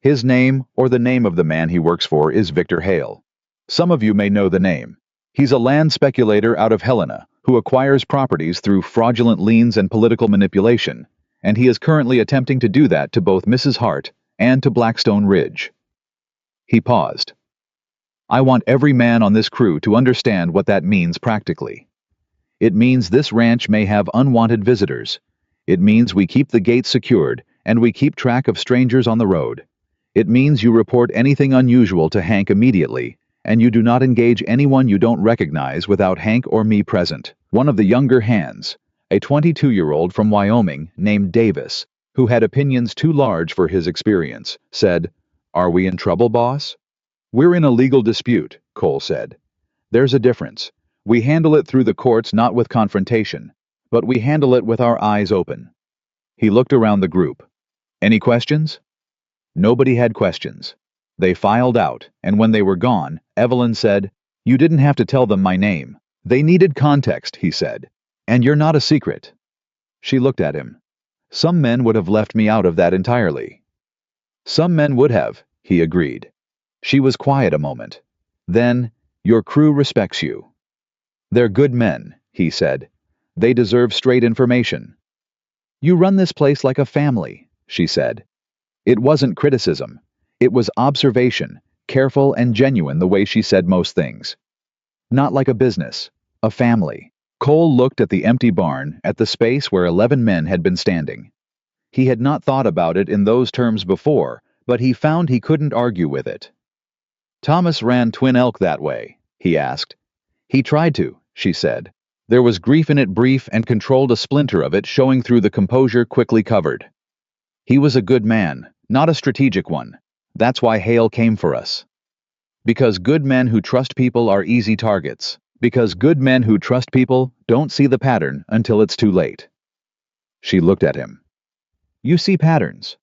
His name, or the name of the man he works for, is Victor Hale. Some of you may know the name. He's a land speculator out of Helena, who acquires properties through fraudulent liens and political manipulation, and he is currently attempting to do that to both Mrs. Hart and to Blackstone Ridge. He paused. I want every man on this crew to understand what that means practically. It means this ranch may have unwanted visitors. It means we keep the gates secured, and we keep track of strangers on the road. It means you report anything unusual to Hank immediately, and you do not engage anyone you don't recognize without Hank or me present. One of the younger hands, a 22-year-old from Wyoming named Davis, who had opinions too large for his experience, said, Are we in trouble, boss? We're in a legal dispute, Cole said. There's a difference. We handle it through the courts, not with confrontation, but we handle it with our eyes open. He looked around the group. Any questions? Nobody had questions. They filed out, and when they were gone, Evelyn said, You didn't have to tell them my name. They needed context, he said. And you're not a secret. She looked at him. Some men would have left me out of that entirely. Some men would have, he agreed. She was quiet a moment. Then, your crew respects you. They're good men, he said. They deserve straight information. You run this place like a family, she said. It wasn't criticism. It was observation, careful and genuine the way she said most things. Not like a business, a family. Cole looked at the empty barn, at the space where 11 men had been standing. He had not thought about it in those terms before, but he found he couldn't argue with it. Thomas ran Twin Elk that way, he asked. He tried to, she said. There was grief in it, brief, and controlled a splinter of it showing through the composure quickly covered. He was a good man, not a strategic one. That's why Hale came for us. Because good men who trust people are easy targets. Because good men who trust people don't see the pattern until it's too late. She looked at him. You see patterns.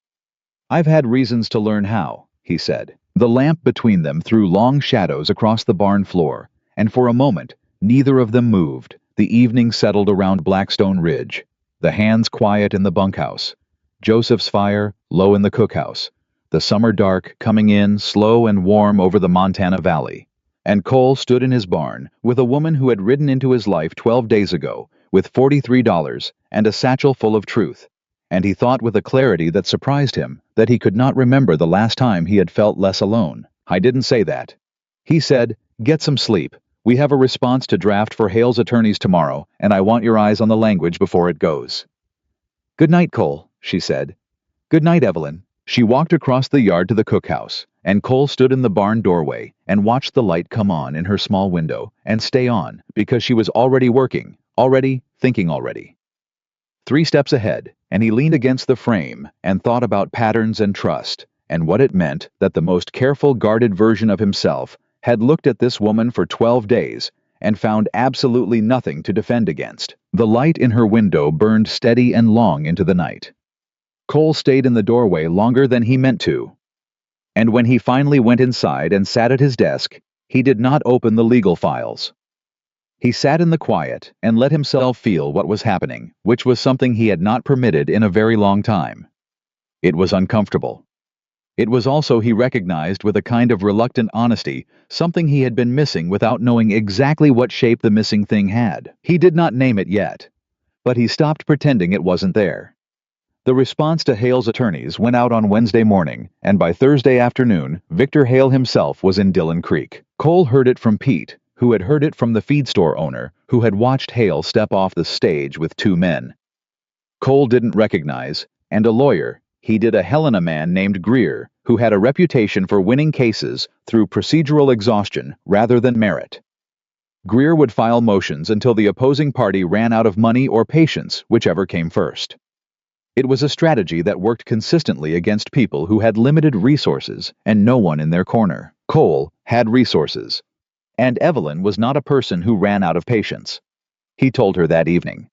I've had reasons to learn how, he said. The lamp between them threw long shadows across the barn floor, and for a moment, neither of them moved. The evening settled around Blackstone Ridge. The hands quiet in the bunkhouse. Joseph's fire low in the cookhouse. The summer dark coming in slow and warm over the Montana Valley. And Cole stood in his barn with a woman who had ridden into his life 12 days ago with $43 and a satchel full of truth. And he thought with a clarity that surprised him that he could not remember the last time he had felt less alone. I didn't say that. He said, Get some sleep. We have a response to draft for Hale's attorneys tomorrow, and I want your eyes on the language before it goes. Good night, Cole, she said. Good night, Evelyn. She walked across the yard to the cookhouse, and Cole stood in the barn doorway and watched the light come on in her small window and stay on because she was already working, already thinking already. 3 steps ahead, and he leaned against the frame and thought about patterns and trust, and what it meant that the most careful, guarded version of himself had looked at this woman for 12 days and found absolutely nothing to defend against. The light in her window burned steady and long into the night. Cole stayed in the doorway longer than he meant to. And when he finally went inside and sat at his desk, he did not open the legal files. He sat in the quiet and let himself feel what was happening, which was something he had not permitted in a very long time. It was uncomfortable. It was also, he recognized with a kind of reluctant honesty, something he had been missing without knowing exactly what shape the missing thing had. He did not name it yet, but he stopped pretending it wasn't there. The response to Hale's attorneys went out on Wednesday morning, and by Thursday afternoon, Victor Hale himself was in Dillon Creek. Cole heard it from Pete, who had heard it from the feed store owner who had watched Hale step off the stage with two men Cole didn't recognize, and a lawyer. He did a Helena man named Greer, who had a reputation for winning cases through procedural exhaustion rather than merit. Greer would file motions until the opposing party ran out of money or patience, whichever came first. It was a strategy that worked consistently against people who had limited resources and no one in their corner. Cole had resources, and Evelyn was not a person who ran out of patience. He told her that evening.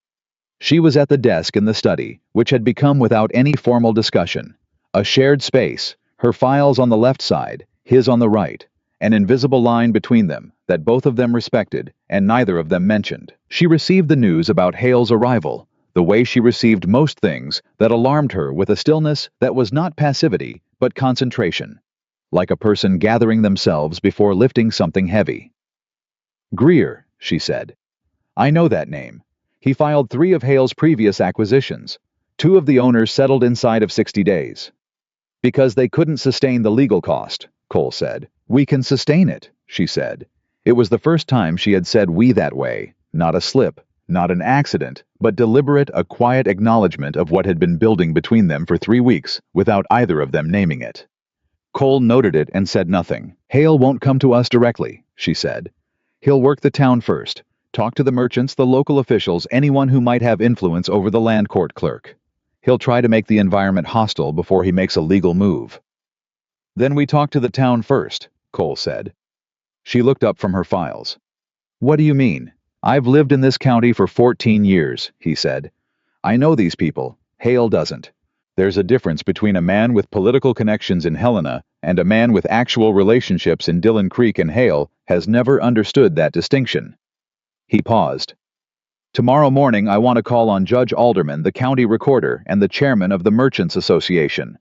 She was at the desk in the study, which had become without any formal discussion. A shared space, her files on the left side, his on the right, an invisible line between them that both of them respected and neither of them mentioned. She received the news about Hale's arrival, the way she received most things that alarmed her with a stillness that was not passivity but concentration, like a person gathering themselves before lifting something heavy. Greer, she said. I know that name. He filed 3 of Hale's previous acquisitions. 2 of the owners settled inside of 60 days. Because they couldn't sustain the legal cost, Cole said. We can sustain it, she said. It was the first time she had said we that way, not a slip, not an accident, but deliberate, a quiet acknowledgement of what had been building between them for 3 weeks, without either of them naming it. Cole noted it and said nothing. Hale won't come to us directly, she said. He'll work the town first. Talk to the merchants, the local officials, anyone who might have influence over the land court clerk. He'll try to make the environment hostile before he makes a legal move. Then we talk to the town first, Cole said. She looked up from her files. What do you mean? I've lived in this county for 14 years, he said. I know these people. Hale doesn't. There's a difference between a man with political connections in Helena and a man with actual relationships in Dillon Creek, and Hale has never understood that distinction. He paused. Tomorrow morning I want to call on Judge Alderman, the county recorder, and the chairman of the Merchants Association.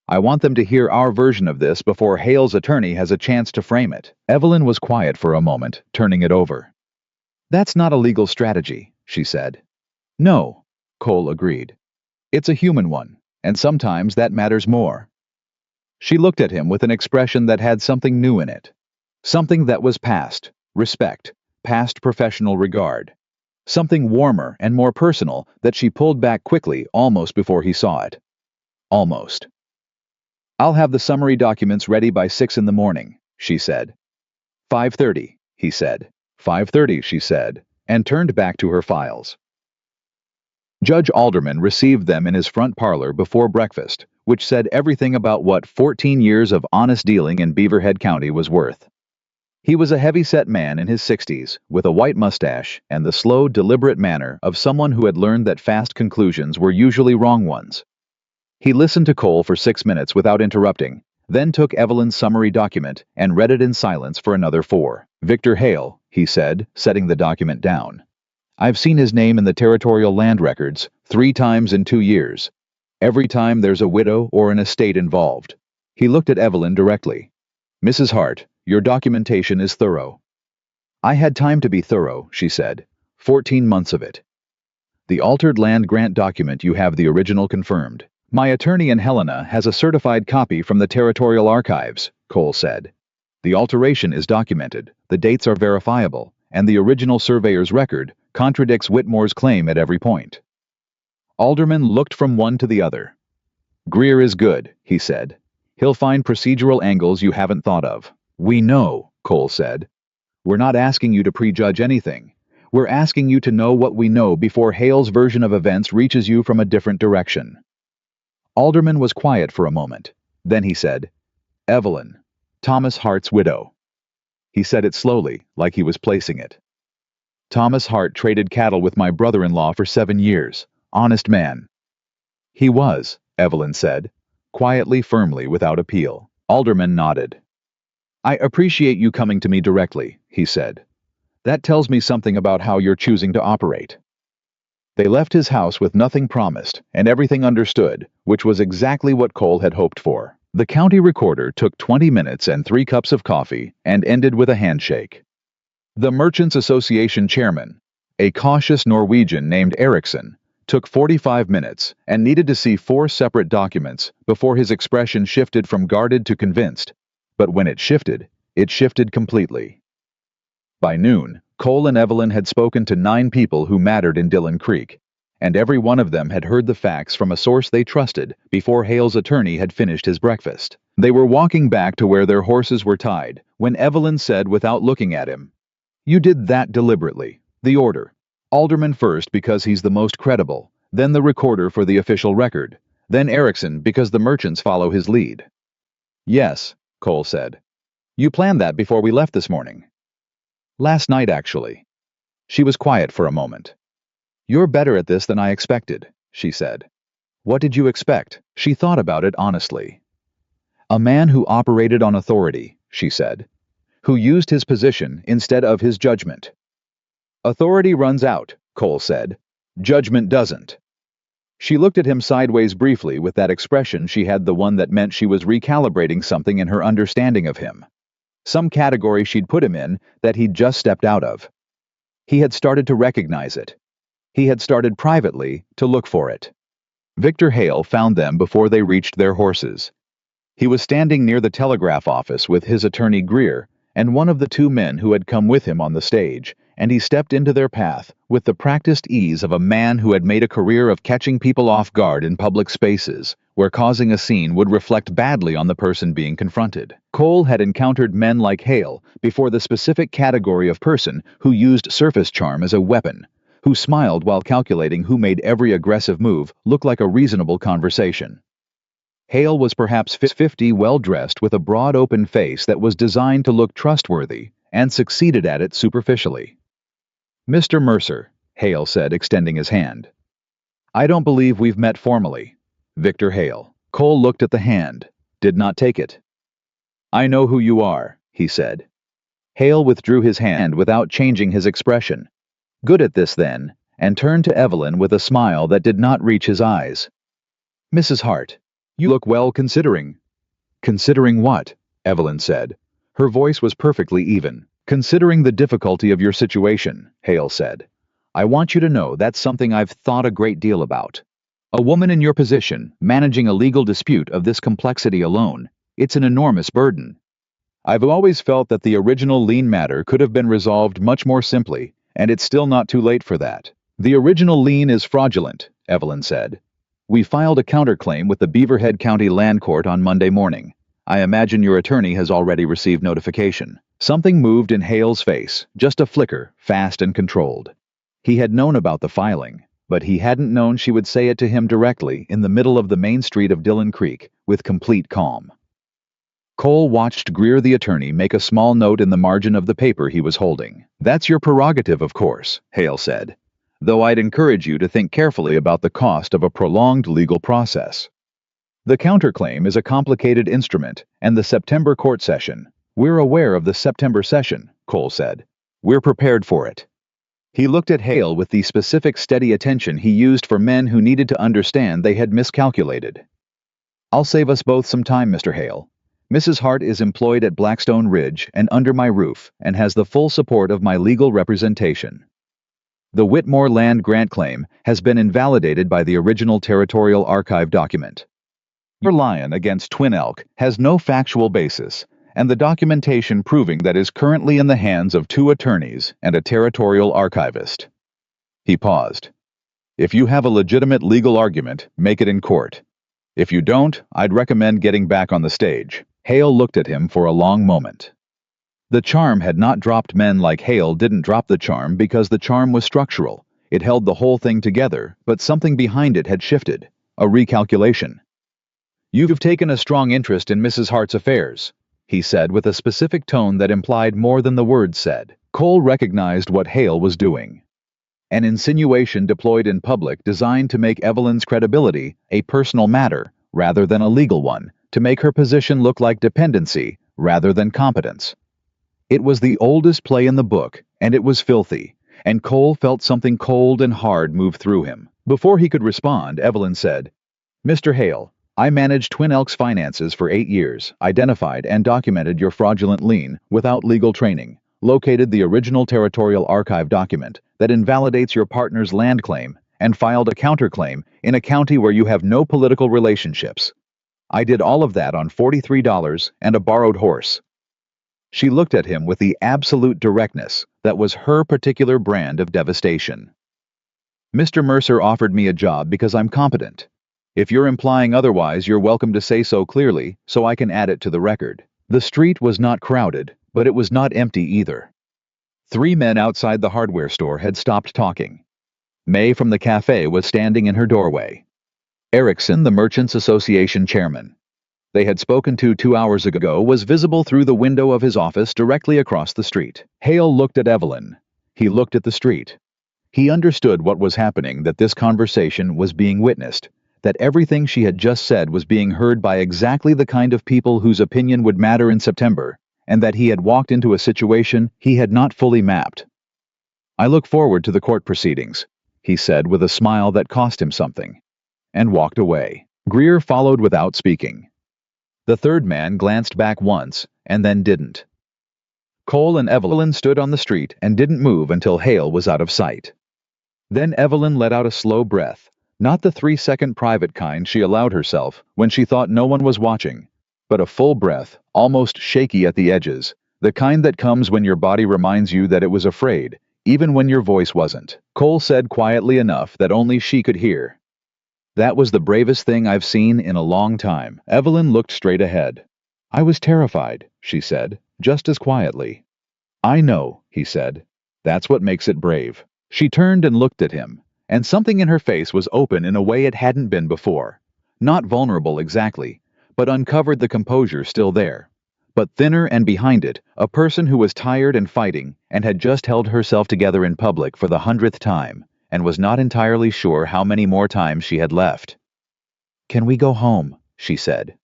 I want them to hear our version of this before Hale's attorney has a chance to frame it. Evelyn was quiet for a moment, turning it over. That's not a legal strategy, she said. No, Cole agreed. It's a human one, and sometimes that matters more. She looked at him with an expression that had something new in it. Something that was past respect, past professional regard. Something warmer and more personal that she pulled back quickly almost before he saw it. Almost. I'll have the summary documents ready by 6 in the morning, she said. 5:30, he said. 5:30, she said, and turned back to her files. Judge Alderman received them in his front parlor before breakfast, which said everything about what 14 years of honest dealing in Beaverhead County was worth. He was a heavy-set man in his 60s, with a white mustache and the slow, deliberate manner of someone who had learned that fast conclusions were usually wrong ones. He listened to Cole for 6 minutes without interrupting, then took Evelyn's summary document and read it in silence for another 4. Victor Hale, he said, setting the document down. I've seen his name in the territorial land records 3 times in 2 years. Every time there's a widow or an estate involved. He looked at Evelyn directly. Mrs. Hart, your documentation is thorough. I had time to be thorough, she said. 14 months of it. The altered land grant document, you have the original confirmed. My attorney in Helena has a certified copy from the Territorial Archives, Cole said. The alteration is documented, the dates are verifiable, and the original surveyor's record contradicts Whitmore's claim at every point. Alderman looked from one to the other. Greer is good, he said. He'll find procedural angles you haven't thought of. We know, Cole said. We're not asking you to prejudge anything. We're asking you to know what we know before Hale's version of events reaches you from a different direction. Alderman was quiet for a moment. Then he said, Evelyn, Thomas Hart's widow. He said it slowly, like he was placing it. Thomas Hart traded cattle with my brother-in-law for 7 years. Honest man. He was, Evelyn said, quietly, firmly, without appeal. Alderman nodded. I appreciate you coming to me directly, he said. That tells me something about how you're choosing to operate. They left his house with nothing promised and everything understood, which was exactly what Cole had hoped for. The county recorder took 20 minutes and 3 cups of coffee and ended with a handshake. The Merchants Association chairman, a cautious Norwegian named Eriksson, took 45 minutes and needed to see 4 separate documents before his expression shifted from guarded to convinced. But when it shifted completely. By noon, Cole and Evelyn had spoken to 9 people who mattered in Dillon Creek, and every one of them had heard the facts from a source they trusted before Hale's attorney had finished his breakfast. They were walking back to where their horses were tied when Evelyn said without looking at him, "You did that deliberately. The order. Alderman first because he's the most credible, then the recorder for the official record, then Erickson because the merchants follow his lead." "Yes," Cole said. "You planned that before we left this morning." "Last night, actually." She was quiet for a moment. "You're better at this than I expected," she said. "What did you expect?" She thought about it honestly. "A man who operated on authority," she said. "Who used his position instead of his judgment." "Authority runs out," Cole said. "Judgment doesn't." She looked at him sideways briefly with that expression she had, the one that meant she was recalibrating something in her understanding of him. Some category she'd put him in that he'd just stepped out of. He had started to recognize it. He had started privately to look for it. Victor Hale found them before they reached their horses. He was standing near the telegraph office with his attorney Greer and one of the 2 men who had come with him on the stage, and he stepped into their path with the practiced ease of a man who had made a career of catching people off guard in public spaces, where causing a scene would reflect badly on the person being confronted. Cole had encountered men like Hale before the specific category of person who used surface charm as a weapon, who smiled while calculating who made every aggressive move look like a reasonable conversation. Hale was perhaps 50, well-dressed with a broad open face that was designed to look trustworthy, and succeeded at it superficially. "Mr. Mercer," Hale said, extending his hand. "I don't believe we've met formally." Victor Hale. Cole looked at the hand, did not take it. "I know who you are," he said. Hale withdrew his hand without changing his expression. "Good at this, then," and turned to Evelyn with a smile that did not reach his eyes. "Mrs. Hart, you look well considering." "Considering what?" Evelyn said. Her voice was perfectly even. "Considering the difficulty of your situation," Hale said. "I want you to know that's something I've thought a great deal about. A woman in your position, managing a legal dispute of this complexity alone, it's an enormous burden. I've always felt that the original lien matter could have been resolved much more simply, and it's still not too late for that." "The original lien is fraudulent," Evelyn said. "We filed a counterclaim with the Beaverhead County Land Court on Monday morning. I imagine your attorney has already received notification." Something moved in Hale's face, just a flicker, fast and controlled. He had known about the filing, but he hadn't known she would say it to him directly in the middle of the main street of Dillon Creek, with complete calm. Cole watched Greer the attorney make a small note in the margin of the paper he was holding. "That's your prerogative, of course," Hale said, "though I'd encourage you to think carefully about the cost of a prolonged legal process. The counterclaim is a complicated instrument, and the September court session—" "We're aware of the September session," Cole said. "We're prepared for it." He looked at Hale with the specific steady attention he used for men who needed to understand they had miscalculated. "I'll save us both some time, Mr. Hale. Mrs. Hart is employed at Blackstone Ridge and under my roof and has the full support of my legal representation. The Whitmore land grant claim has been invalidated by the original Territorial Archive document. Your lion against Twin Elk has no factual basis, and the documentation proving that is currently in the hands of 2 attorneys and a territorial archivist." He paused. "If you have a legitimate legal argument, make it in court. If you don't, I'd recommend getting back on the stage." Hale looked at him for a long moment. The charm had not dropped. Men like Hale didn't drop the charm because the charm was structural. It held the whole thing together, but something behind it had shifted, a recalculation. "You've taken a strong interest in Mrs. Hart's affairs," he said with a specific tone that implied more than the words said. Cole recognized what Hale was doing. An insinuation deployed in public designed to make Evelyn's credibility a personal matter rather than a legal one, to make her position look like dependency rather than competence. It was the oldest play in the book, and it was filthy, and Cole felt something cold and hard move through him. Before he could respond, Evelyn said, "Mr. Hale, I managed Twin Elk's finances for 8 years, identified and documented your fraudulent lien without legal training, located the original Territorial Archive document that invalidates your partner's land claim, and filed a counterclaim in a county where you have no political relationships. I did all of that on $43 and a borrowed horse." She looked at him with the absolute directness that was her particular brand of devastation. Mr. Mercer offered me a job because I'm competent. If you're implying otherwise, you're welcome to say so clearly, so I can add it to the record. The street was not crowded, but it was not empty either. 3 men outside the hardware store had stopped talking. May from the cafe was standing in her doorway. Erickson, the Merchants Association chairman they had spoken to 2 hours ago, was visible through the window of his office directly across the street. Hale looked at Evelyn. He looked at the street. He understood what was happening, that this conversation was being witnessed, that everything she had just said was being heard by exactly the kind of people whose opinion would matter in September, and that he had walked into a situation he had not fully mapped. "I look forward to the court proceedings," he said with a smile that cost him something, and walked away. Greer followed without speaking. The third man glanced back once, and then didn't. Cole and Evelyn stood on the street and didn't move until Hale was out of sight. Then Evelyn let out a slow breath, not the 3-second private kind she allowed herself when she thought no one was watching, but a full breath, almost shaky at the edges, the kind that comes when your body reminds you that it was afraid, even when your voice wasn't. Cole said quietly enough that only she could hear, "That was the bravest thing I've seen in a long time." Evelyn looked straight ahead. "I was terrified," she said, just as quietly. "I know," he said. "That's what makes it brave." She turned and looked at him, and something in her face was open in a way it hadn't been before. Not vulnerable exactly, but uncovered the composure still there. But thinner and behind it, a person who was tired and fighting and had just held herself together in public for the 100th time, and was not entirely sure how many more times she had left. "Can we go home?" she said.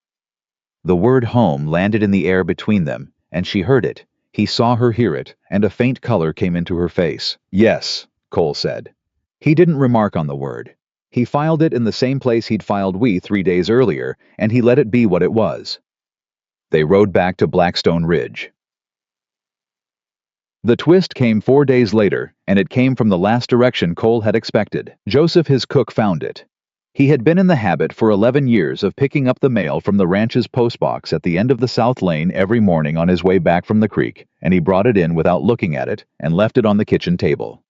The word home landed in the air between them, and she heard it. He saw her hear it, and a faint color came into her face. "Yes," Cole said. He didn't remark on the word. He filed it in the same place he'd filed "we" 3 days earlier, and he let it be what it was. They rode back to Blackstone Ridge. The twist came 4 days later, and it came from the last direction Cole had expected. Joseph, his cook, found it. He had been in the habit for 11 years of picking up the mail from the ranch's postbox at the end of the South Lane every morning on his way back from the creek, and he brought it in without looking at it and left it on the kitchen table.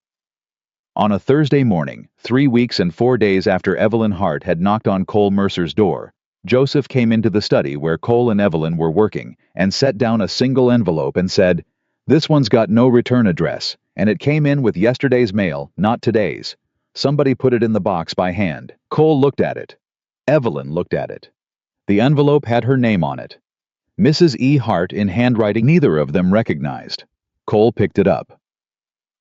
On a Thursday morning, 3 weeks and 4 days after Evelyn Hart had knocked on Cole Mercer's door, Joseph came into the study where Cole and Evelyn were working and set down a single envelope and said, "This one's got no return address, and it came in with yesterday's mail, not today's. Somebody put it in the box by hand." Cole looked at it. Evelyn looked at it. The envelope had her name on it. Mrs. E. Hart in handwriting neither of them recognized. Cole picked it up.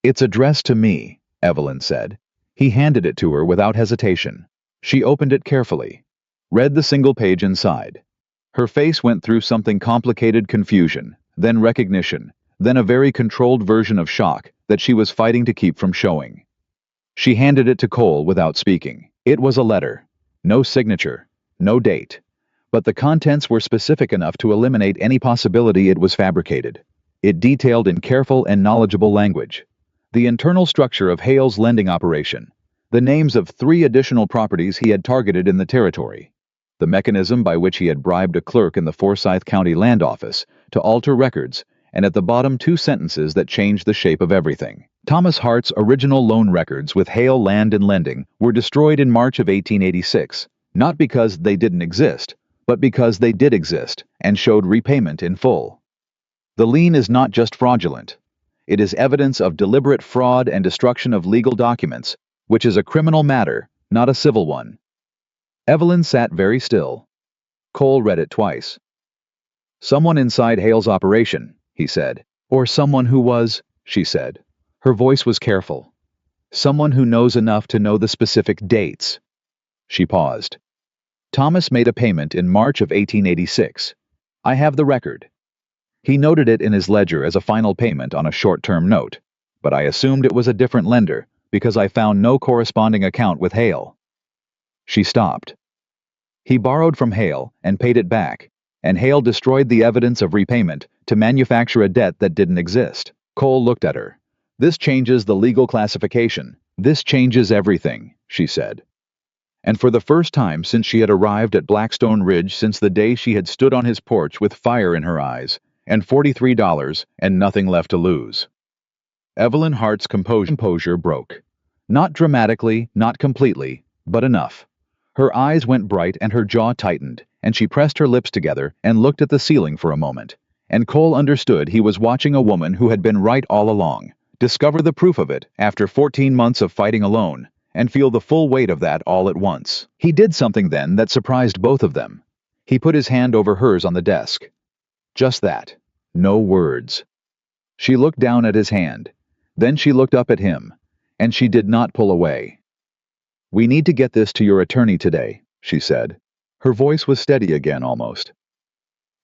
"It's addressed to me," Evelyn said. He handed it to her without hesitation. She opened it carefully, read the single page inside. Her face went through something complicated: confusion, then recognition, then a very controlled version of shock that she was fighting to keep from showing. She handed it to Cole without speaking. It was a letter. No signature, no date. But the contents were specific enough to eliminate any possibility it was fabricated. It detailed in careful and knowledgeable language the internal structure of Hale's lending operation, the names of 3 additional properties he had targeted in the territory, the mechanism by which he had bribed a clerk in the Forsyth County Land Office to alter records, and at the bottom 2 sentences that changed the shape of everything. Thomas Hart's original loan records with Hale Land and Lending were destroyed in March of 1886, not because they didn't exist, but because they did exist and showed repayment in full. The lien is not just fraudulent. It is evidence of deliberate fraud and destruction of legal documents, which is a criminal matter, not a civil one. Evelyn sat very still. Cole read it twice. "Someone inside Hale's operation," he said. "Or someone who was," she said. Her voice was careful. "Someone who knows enough to know the specific dates." She paused. "Thomas made a payment in March of 1886. I have the record. He noted it in his ledger as a final payment on a short-term note, but I assumed it was a different lender because I found no corresponding account with Hale." She stopped. "He borrowed from Hale and paid it back, and Hale destroyed the evidence of repayment to manufacture a debt that didn't exist." Cole looked at her. "This changes the legal classification. This changes everything," she said. And for the first time since she had arrived at Blackstone Ridge, since the day she had stood on his porch with fire in her eyes, and $43 and nothing left to lose. Evelyn Hart's composure broke. Not dramatically, not completely, but enough. Her eyes went bright and her jaw tightened, and she pressed her lips together and looked at the ceiling for a moment. And Cole understood he was watching a woman who had been right all along, discover the proof of it after 14 months of fighting alone, and feel the full weight of that all at once. He did something then that surprised both of them. He put his hand over hers on the desk. Just that. No words. She looked down at his hand. Then she looked up at him, and she did not pull away. "We need to get this to your attorney today," she said. Her voice was steady again almost.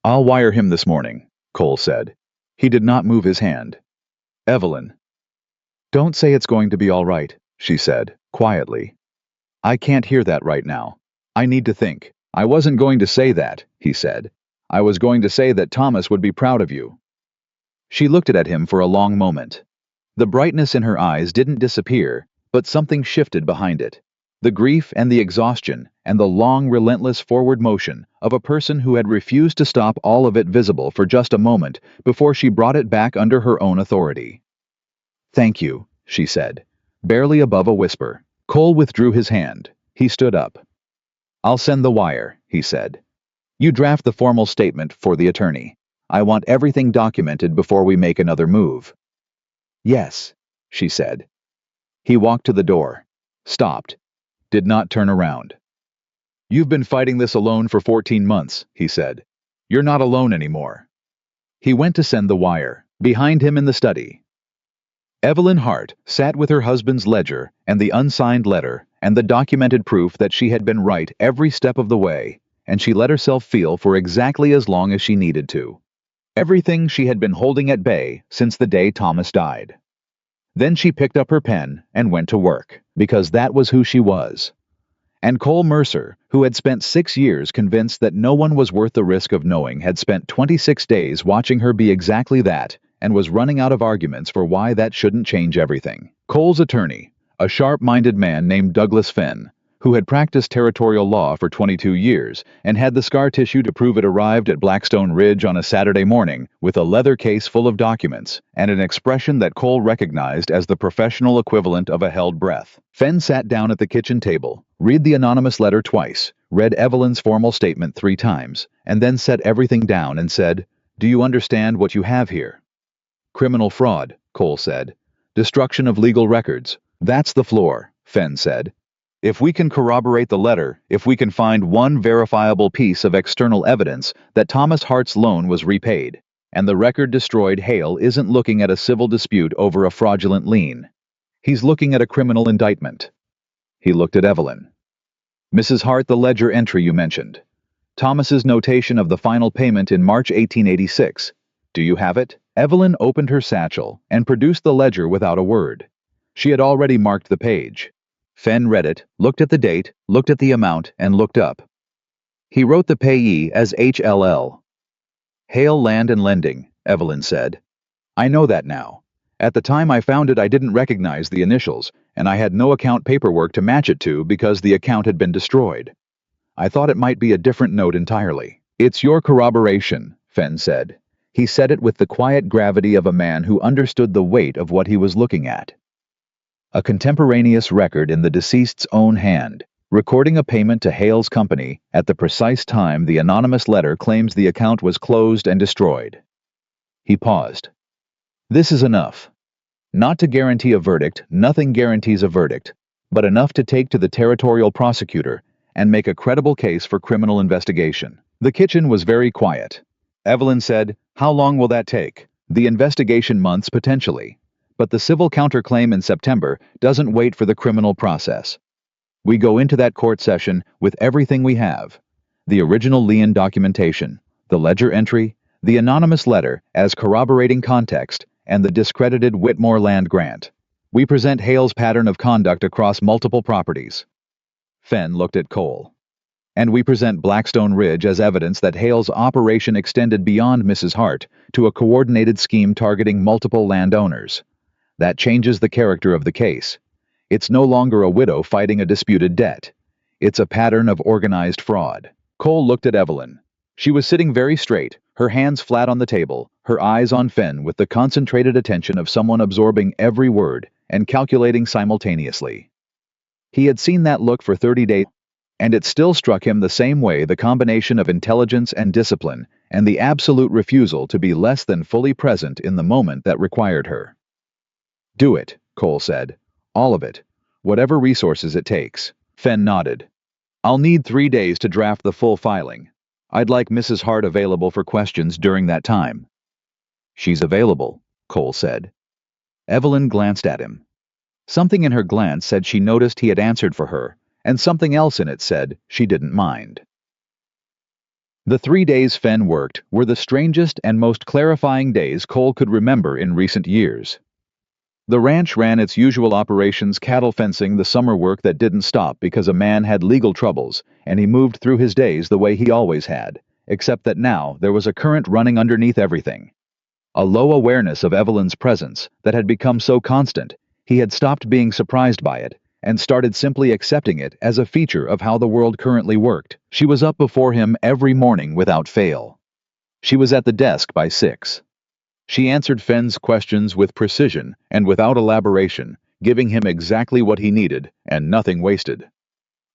"I'll wire him this morning," Cole said. He did not move his hand. "Evelyn." "Don't say it's going to be all right," she said, quietly. "I can't hear that right now. I need to think." "I wasn't going to say that," he said. "I was going to say that Thomas would be proud of you." She looked at him for a long moment. The brightness in her eyes didn't disappear, but something shifted behind it. The grief and the exhaustion and the long, relentless forward motion of a person who had refused to stop all of it visible for just a moment before she brought it back under her own authority. "Thank you," she said, barely above a whisper. Cole withdrew his hand. He stood up. "I'll send the wire," he said. "You draft the formal statement for the attorney. I want everything documented before we make another move." "Yes," she said. He walked to the door, stopped, did not turn around. "You've been fighting this alone for 14 months, he said. "You're not alone anymore." He went to send the wire. Behind him in the study, Evelyn Hart sat with her husband's ledger and the unsigned letter and the documented proof that she had been right every step of the way, and she let herself feel for exactly as long as she needed to. Everything she had been holding at bay since the day Thomas died. Then she picked up her pen and went to work, because that was who she was. And Cole Mercer, who had spent 6 years convinced that no one was worth the risk of knowing, had spent 26 days watching her be exactly that, and was running out of arguments for why that shouldn't change everything. Cole's attorney, a sharp-minded man named Douglas Fenn, who had practiced territorial law for 22 years and had the scar tissue to prove it, arrived at Blackstone Ridge on a Saturday morning with a leather case full of documents and an expression that Cole recognized as the professional equivalent of a held breath. Fenn sat down at the kitchen table, read the anonymous letter twice, read Evelyn's formal statement 3 times, and then set everything down and said, "Do you understand what you have here?" "Criminal fraud," Cole said. "Destruction of legal records. That's the floor," Fenn said. "If we can corroborate the letter, if we can find one verifiable piece of external evidence that Thomas Hart's loan was repaid, and the record destroyed, Hale isn't looking at a civil dispute over a fraudulent lien. He's looking at a criminal indictment." He looked at Evelyn. "Mrs. Hart, the ledger entry you mentioned. Thomas's notation of the final payment in March 1886. Do you have it?" Evelyn opened her satchel and produced the ledger without a word. She had already marked the page. Fenn read it, looked at the date, looked at the amount, and looked up. He wrote the payee as HLL. "Hale Land and Lending," Evelyn said. "I know that now. At the time I found it I didn't recognize the initials, and I had no account paperwork to match it to because the account had been destroyed. I thought it might be a different note entirely." "It's your corroboration," Fenn said. He said it with the quiet gravity of a man who understood the weight of what he was looking at. A contemporaneous record in the deceased's own hand, recording a payment to Hale's company at the precise time the anonymous letter claims the account was closed and destroyed. He paused. "This is enough. Not to guarantee a verdict, nothing guarantees a verdict, but enough to take to the territorial prosecutor and make a credible case for criminal investigation." The kitchen was very quiet. Evelyn said, "How long will that take?" "The investigation, months potentially. But the civil counterclaim in September doesn't wait for the criminal process. We go into that court session with everything we have. The original lien documentation, the ledger entry, the anonymous letter as corroborating context, and the discredited Whitmore land grant. We present Hale's pattern of conduct across multiple properties." Fenn looked at Cole. "And we present Blackstone Ridge as evidence that Hale's operation extended beyond Mrs. Hart to a coordinated scheme targeting multiple landowners. That changes the character of the case. It's no longer a widow fighting a disputed debt. It's a pattern of organized fraud." Cole looked at Evelyn. She was sitting very straight, her hands flat on the table, her eyes on Fen with the concentrated attention of someone absorbing every word and calculating simultaneously. He had seen that look for 30 days, and it still struck him the same way, the combination of intelligence and discipline, and the absolute refusal to be less than fully present in the moment that required her. "Do it," Cole said. "All of it. Whatever resources it takes." Fen nodded. "I'll need 3 days to draft the full filing. I'd like Mrs. Hart available for questions during that time." "She's available," Cole said. Evelyn glanced at him. Something in her glance said she noticed he had answered for her, and something else in it said she didn't mind. The 3 days Fen worked were the strangest and most clarifying days Cole could remember in recent years. The ranch ran its usual operations, cattle fencing, the summer work that didn't stop because a man had legal troubles, and he moved through his days the way he always had, except that now there was a current running underneath everything. A low awareness of Evelyn's presence that had become so constant, he had stopped being surprised by it, and started simply accepting it as a feature of how the world currently worked. She was up before him every morning without fail. She was at the desk by 6. She answered Fen's questions with precision and without elaboration, giving him exactly what he needed and nothing wasted.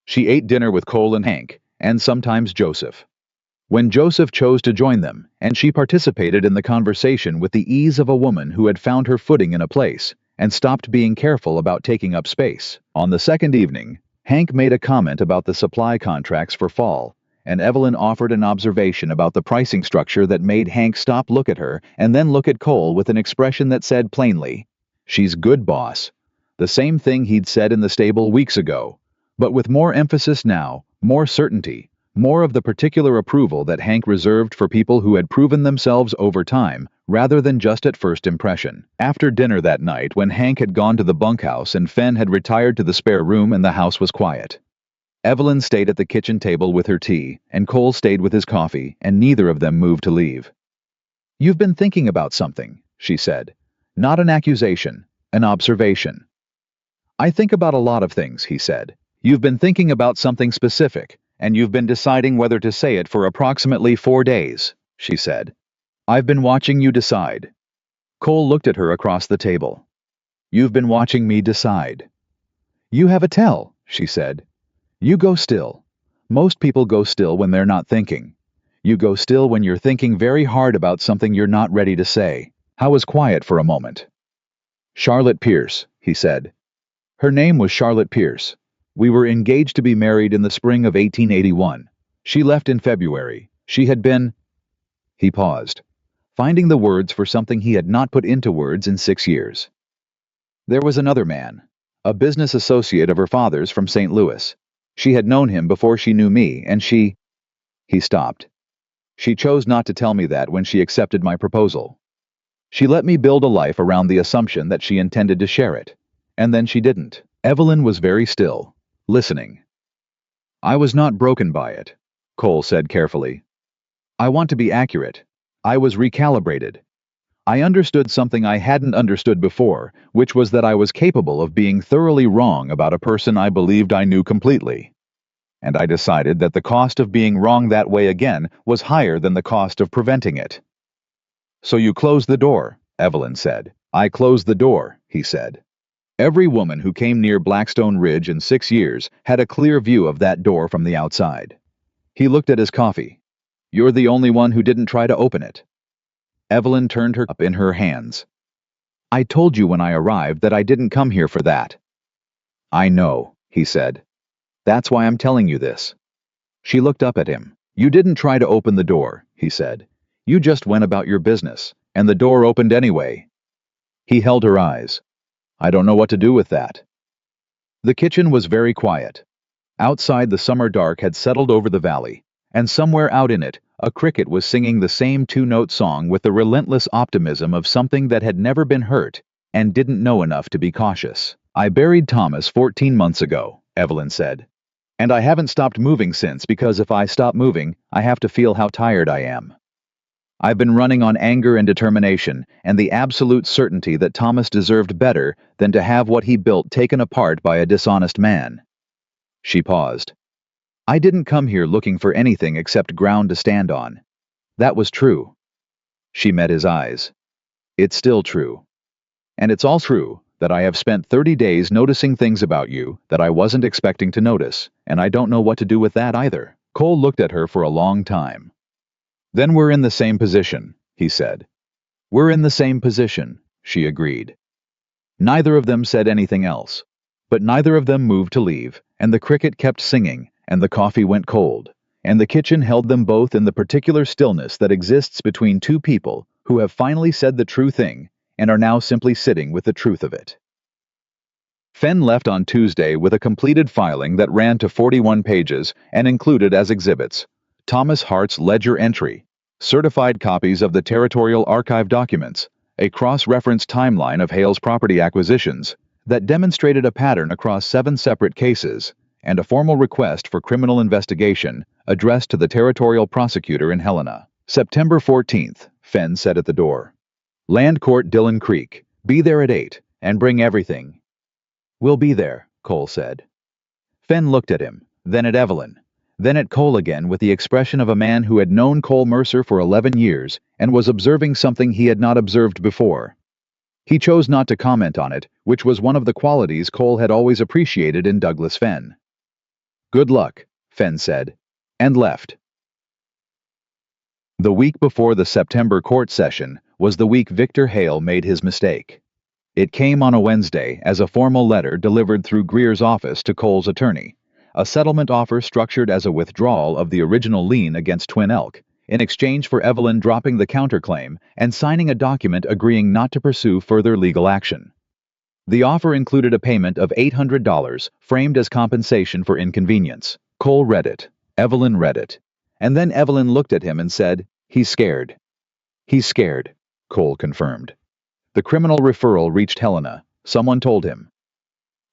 She ate dinner with Cole and Hank, and sometimes Joseph. When Joseph chose to join them, and she participated in the conversation with the ease of a woman who had found her footing in a place, and stopped being careful about taking up space. On the second evening, Hank made a comment about the supply contracts for fall, and Evelyn offered an observation about the pricing structure that made Hank stop, look at her, and then look at Cole with an expression that said plainly, "She's good, boss." The same thing he'd said in the stable weeks ago, but with more emphasis now, more certainty, more of the particular approval that Hank reserved for people who had proven themselves over time, rather than just at first impression. After dinner that night, when Hank had gone to the bunkhouse and Fen had retired to the spare room and the house was quiet, Evelyn stayed at the kitchen table with her tea, and Cole stayed with his coffee, and neither of them moved to leave. "You've been thinking about something," she said. Not an accusation, an observation. "I think about a lot of things," he said. "You've been thinking about something specific, and you've been deciding whether to say it for approximately 4 days, she said. "I've been watching you decide." Cole looked at her across the table. "You've been watching me decide." "You have a tell," she said. "You go still. Most people go still when they're not thinking. You go still when you're thinking very hard about something you're not ready to say." I was quiet for a moment. "Charlotte Pierce," he said. Her name was Charlotte Pierce. We were engaged to be married in the spring of 1881. She left in February. She had been... He paused, finding the words for something he had not put into words in 6 years. There was another man, a business associate of her father's from St. Louis. She had known him before she knew me, and she... He stopped. She chose not to tell me that when she accepted my proposal. She let me build a life around the assumption that she intended to share it. And then she didn't. Evelyn was very still, listening. "I was not broken by it," Cole said carefully. "I want to be accurate. I was recalibrated. I understood something I hadn't understood before, which was that I was capable of being thoroughly wrong about a person I believed I knew completely. And I decided that the cost of being wrong that way again was higher than the cost of preventing it." "So you closed the door," Evelyn said. "I closed the door," he said. Every woman who came near Blackstone Ridge in 6 years had a clear view of that door from the outside. He looked at his coffee. "You're the only one who didn't try to open it." Evelyn turned her cup in her hands. "I told you when I arrived that I didn't come here for that." "I know," he said. "That's why I'm telling you this." She looked up at him. "You didn't try to open the door," he said. "You just went about your business, and the door opened anyway." He held her eyes. "I don't know what to do with that." The kitchen was very quiet. Outside, the summer dark had settled over the valley, and somewhere out in it, a cricket was singing the same 2-note song with the relentless optimism of something that had never been hurt and didn't know enough to be cautious. "I buried Thomas 14 months ago," Evelyn said. "And I haven't stopped moving since, because if I stop moving, I have to feel how tired I am. I've been running on anger and determination, and the absolute certainty that Thomas deserved better than to have what he built taken apart by a dishonest man." She paused. "I didn't come here looking for anything except ground to stand on. That was true. She met his eyes. It's still true. And it's all true that I have spent 30 days noticing things about you that I wasn't expecting to notice, and I don't know what to do with that either. Cole looked at her for a long time. Then we're in the same position, he said. We're in the same position, she agreed. Neither of them said anything else. But neither of them moved to leave, and the cricket kept singing, and the coffee went cold, and the kitchen held them both in the particular stillness that exists between two people who have finally said the true thing and are now simply sitting with the truth of it. Fenn left on Tuesday with a completed filing that ran to 41 pages and included as exhibits Thomas Hart's ledger entry, certified copies of the Territorial Archive documents, a cross-reference timeline of Hale's property acquisitions that demonstrated a pattern across 7 separate cases, and a formal request for criminal investigation addressed to the territorial prosecutor in Helena. September 14th, Fenn said at the door. Land Court, Dillon Creek. Be there at 8, and bring everything. We'll be there, Cole said. Fenn looked at him, then at Evelyn, then at Cole again with the expression of a man who had known Cole Mercer for 11 years and was observing something he had not observed before. He chose not to comment on it, which was one of the qualities Cole had always appreciated in Douglas Fenn. Good luck, Fenn said, and left. The week before the September court session was the week Victor Hale made his mistake. It came on a Wednesday as a formal letter delivered through Greer's office to Cole's attorney, a settlement offer structured as a withdrawal of the original lien against Twin Elk, in exchange for Evelyn dropping the counterclaim and signing a document agreeing not to pursue further legal action. The offer included a payment of $800 framed as compensation for inconvenience. Cole read it. Evelyn read it. And then Evelyn looked at him and said, "He's scared." "He's scared," Cole confirmed. The criminal referral reached Helena. Someone told him.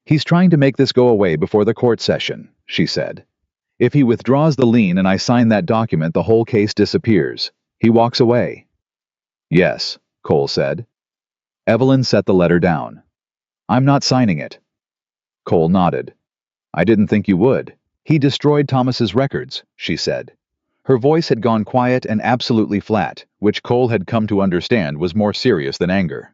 "He's trying to make this go away before the court session," she said. "If he withdraws the lien and I sign that document, the whole case disappears. He walks away." "Yes," Cole said. Evelyn set the letter down. "I'm not signing it." Cole nodded. "I didn't think you would. He destroyed Thomas's records," she said. Her voice had gone quiet and absolutely flat, which Cole had come to understand was more serious than anger.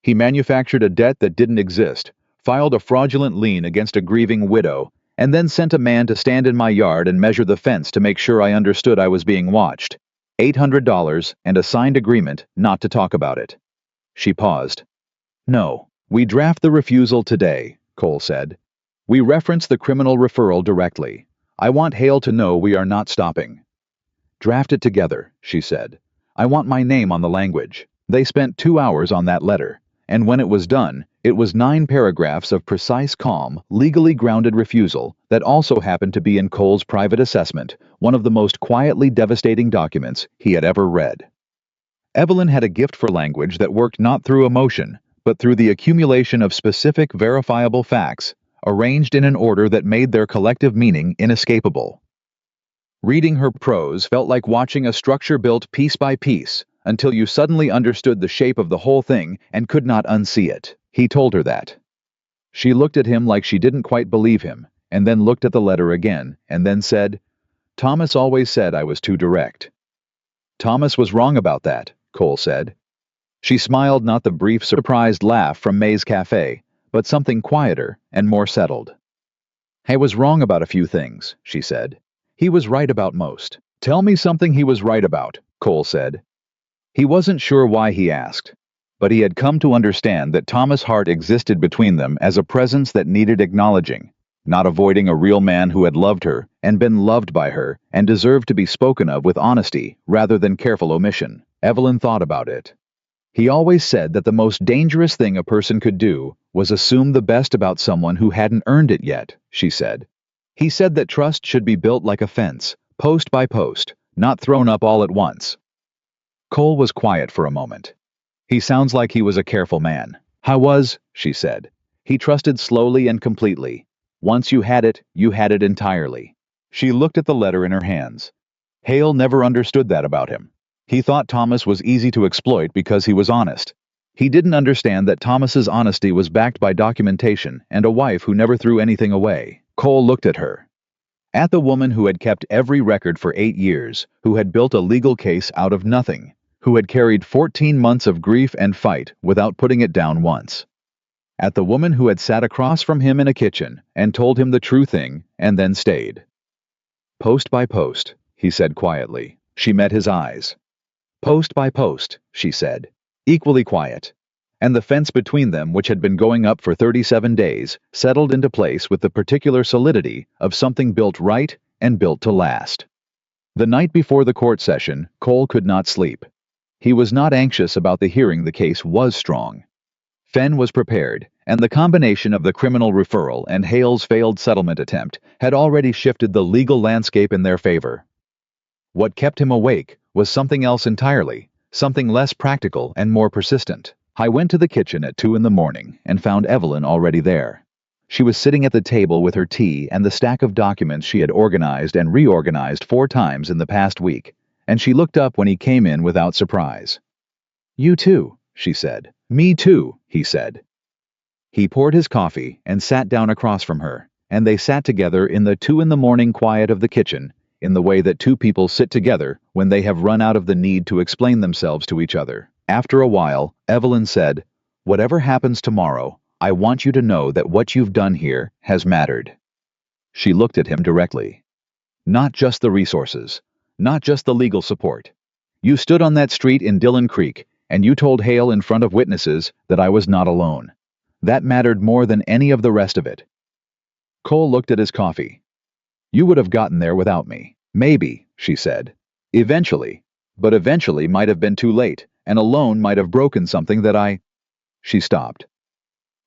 "He manufactured a debt that didn't exist, filed a fraudulent lien against a grieving widow, and then sent a man to stand in my yard and measure the fence to make sure I understood I was being watched. $800 and a signed agreement not to talk about it." She paused. "No, we draft the refusal today," Cole said. "We reference the criminal referral directly. I want Hale to know we are not stopping." "Draft it together," she said. "I want my name on the language." They spent 2 hours on that letter, and when it was done, it was 9 paragraphs of precise, calm, legally grounded refusal that also happened to be in Cole's private assessment, one of the most quietly devastating documents he had ever read. Evelyn had a gift for language that worked not through emotion, but through the accumulation of specific, verifiable facts, arranged in an order that made their collective meaning inescapable. Reading her prose felt like watching a structure built piece by piece, until you suddenly understood the shape of the whole thing and could not unsee it. He told her that. She looked at him like she didn't quite believe him, and then looked at the letter again, and then said, "Thomas always said I was too direct." "Thomas was wrong about that," Cole said. She smiled, not the brief surprised laugh from May's Cafe, but something quieter and more settled. "I was wrong about a few things," she said. "He was right about most." "Tell me something he was right about," Cole said. He wasn't sure why he asked, but he had come to understand that Thomas Hart existed between them as a presence that needed acknowledging, not avoiding a real man who had loved her and been loved by her and deserved to be spoken of with honesty rather than careful omission. Evelyn thought about it. He always said that the most dangerous thing a person could do was assume the best about someone who hadn't earned it yet, she said. He said that trust should be built like a fence, post by post, not thrown up all at once. Cole was quiet for a moment. "He sounds like he was a careful man." "How was?" she said. "He trusted slowly and completely. Once you had it entirely." She looked at the letter in her hands. Hale never understood that about him. He thought Thomas was easy to exploit because he was honest. He didn't understand that Thomas's honesty was backed by documentation and a wife who never threw anything away. Cole looked at her. At the woman who had kept every record for 8 years, who had built a legal case out of nothing, who had carried 14 months of grief and fight without putting it down once. At the woman who had sat across from him in a kitchen and told him the true thing and then stayed. Post by post, he said quietly. She met his eyes. Post by post, she said, equally quiet. And the fence between them, which had been going up for 37 days, settled into place with the particular solidity of something built right and built to last. The night before the court session, Cole could not sleep. He was not anxious about the hearing. The case was strong. Fenn was prepared, and the combination of the criminal referral and Hale's failed settlement attempt had already shifted the legal landscape in their favor. What kept him awake was something else entirely, something less practical and more persistent. I went to the kitchen at 2 in the morning and found Evelyn already there. She was sitting at the table with her tea and the stack of documents she had organized and reorganized 4 times in the past week, and she looked up when he came in without surprise. "You too," she said. "Me too," he said. He poured his coffee and sat down across from her, and they sat together in the 2 in the morning quiet of the kitchen, in the way that two people sit together when they have run out of the need to explain themselves to each other. After a while, Evelyn said, "Whatever happens tomorrow, I want you to know that what you've done here has mattered." She looked at him directly. "Not just the resources, not just the legal support. You stood on that street in Dillon Creek, and you told Hale in front of witnesses that I was not alone. That mattered more than any of the rest of it." Cole looked at his coffee. "You would have gotten there without me. Maybe," she said. "Eventually. But eventually might have been too late, and alone might have broken something that I—" She stopped.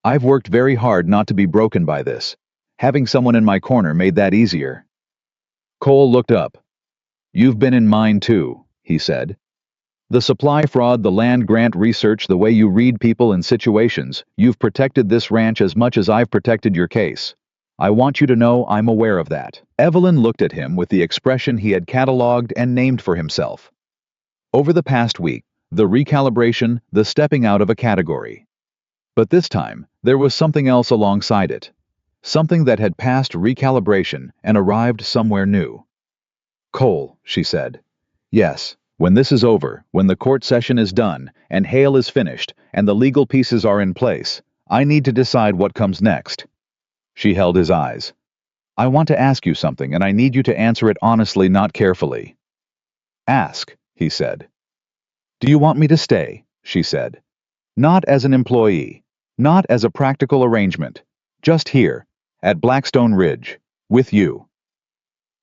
"I've worked very hard not to be broken by this. Having someone in my corner made that easier." Cole looked up. "You've been in mine too," he said. "The supply fraud, the land grant research, the way you read people and situations, you've protected this ranch as much as I've protected your case. I want you to know I'm aware of that." Evelyn looked at him with the expression he had cataloged and named for himself. Over the past week, the recalibration, the stepping out of a category. But this time, there was something else alongside it. Something that had passed recalibration and arrived somewhere new. "Cole," she said. "Yes. When this is over, when the court session is done, and Hale is finished, and the legal pieces are in place, I need to decide what comes next." She held his eyes. "I want to ask you something, and I need you to answer it honestly, not carefully." "Ask," he said. "Do you want me to stay?" she said. "Not as an employee, not as a practical arrangement, just here, at Blackstone Ridge, with you."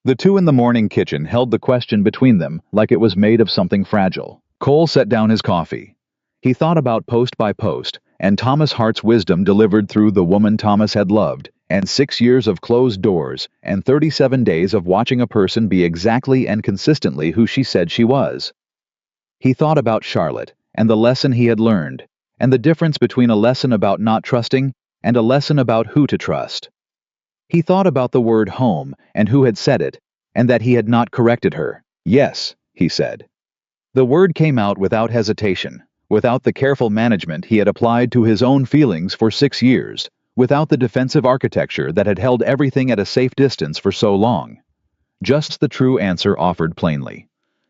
The 2 in the morning kitchen held the question between them like it was made of something fragile. Cole set down his coffee. He thought about Post by Post, and Thomas Hart's wisdom delivered through the woman Thomas had loved, and 6 years of closed doors, and 37 days of watching a person be exactly and consistently who she said she was. He thought about Charlotte, and the lesson he had learned, and the difference between a lesson about not trusting and a lesson about who to trust. He thought about the word home and who had said it, and that he had not corrected her. "Yes," he said. The word came out without hesitation, without the careful management he had applied to his own feelings for 6 years, without the defensive architecture that had held everything at a safe distance for so long. Just the true answer offered plainly.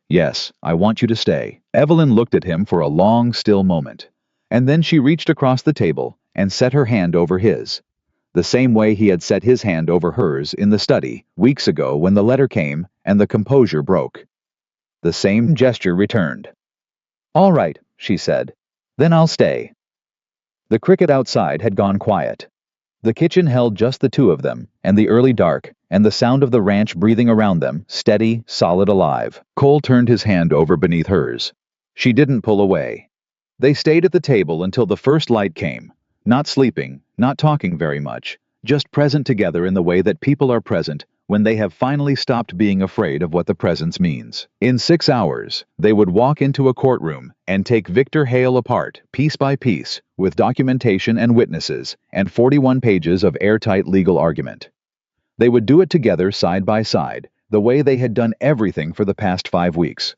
"Yes, I want you to stay." Evelyn looked at him for a long, still moment, and then she reached across the table and set her hand over his, the same way he had set his hand over hers in the study weeks ago when the letter came and the composure broke. The same gesture returned. "All right," she said. "Then I'll stay." The cricket outside had gone quiet. The kitchen held just the 2 of them, and the early dark, and the sound of the ranch breathing around them, steady, solid, alive. Cole turned his hand over beneath hers. She didn't pull away. They stayed at the table until the first light came, not sleeping, not talking very much, just present together in the way that people are present when they have finally stopped being afraid of what the presence means. In 6 hours, they would walk into a courtroom and take Victor Hale apart, piece by piece, with documentation and witnesses, and 41 pages of airtight legal argument. They would do it together side by side, the way they had done everything for the past 5 weeks.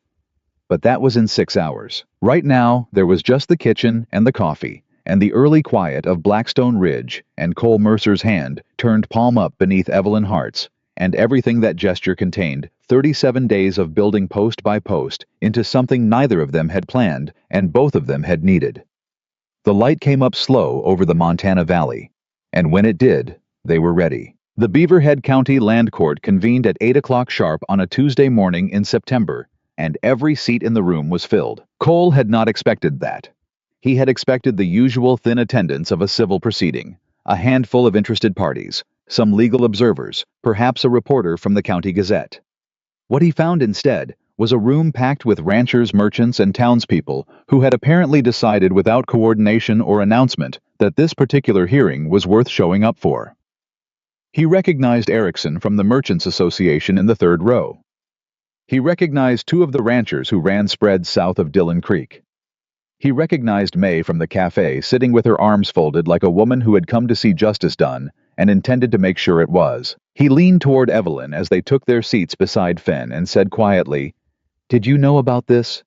But that was in 6 hours. Right now, there was just the kitchen and the coffee, and the early quiet of Blackstone Ridge, and Cole Mercer's hand turned palm up beneath Evelyn Hart's, and everything that gesture contained 37 days of building post by post into something neither of them had planned and both of them had needed. The light came up slow over the Montana Valley, and when it did, they were ready. The Beaverhead County Land Court convened at 8 o'clock sharp on a Tuesday morning in September, and every seat in the room was filled. Cole had not expected that. He had expected the usual thin attendance of a civil proceeding, a handful of interested parties, some legal observers, perhaps a reporter from the County Gazette. What he found instead was a room packed with ranchers, merchants, and townspeople who had apparently decided without coordination or announcement that this particular hearing was worth showing up for. He recognized Erickson from the Merchants Association in the third row. He recognized two of the ranchers who ran spreads south of Dillon Creek. He recognized May from the cafe sitting with her arms folded like a woman who had come to see justice done and intended to make sure it was. He leaned toward Evelyn as they took their seats beside Fenn and said quietly, "Did you know about this?"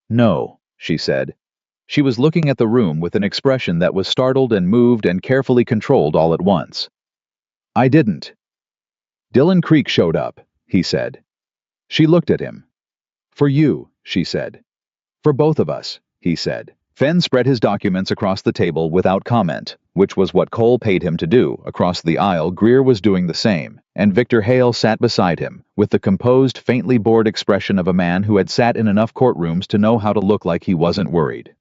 "No," she said. She was looking at the room with an expression that was startled and moved and carefully controlled all at once. "I didn't." "Dillon Creek showed up," he said. She looked at him. "For you," she said. "For both of us," he said. Fenn spread his documents across the table without comment, which was what Cole paid him to do. Across the aisle, Greer was doing the same, and Victor Hale sat beside him, with the composed, faintly bored expression of a man who had sat in enough courtrooms to know how to look like he wasn't worried.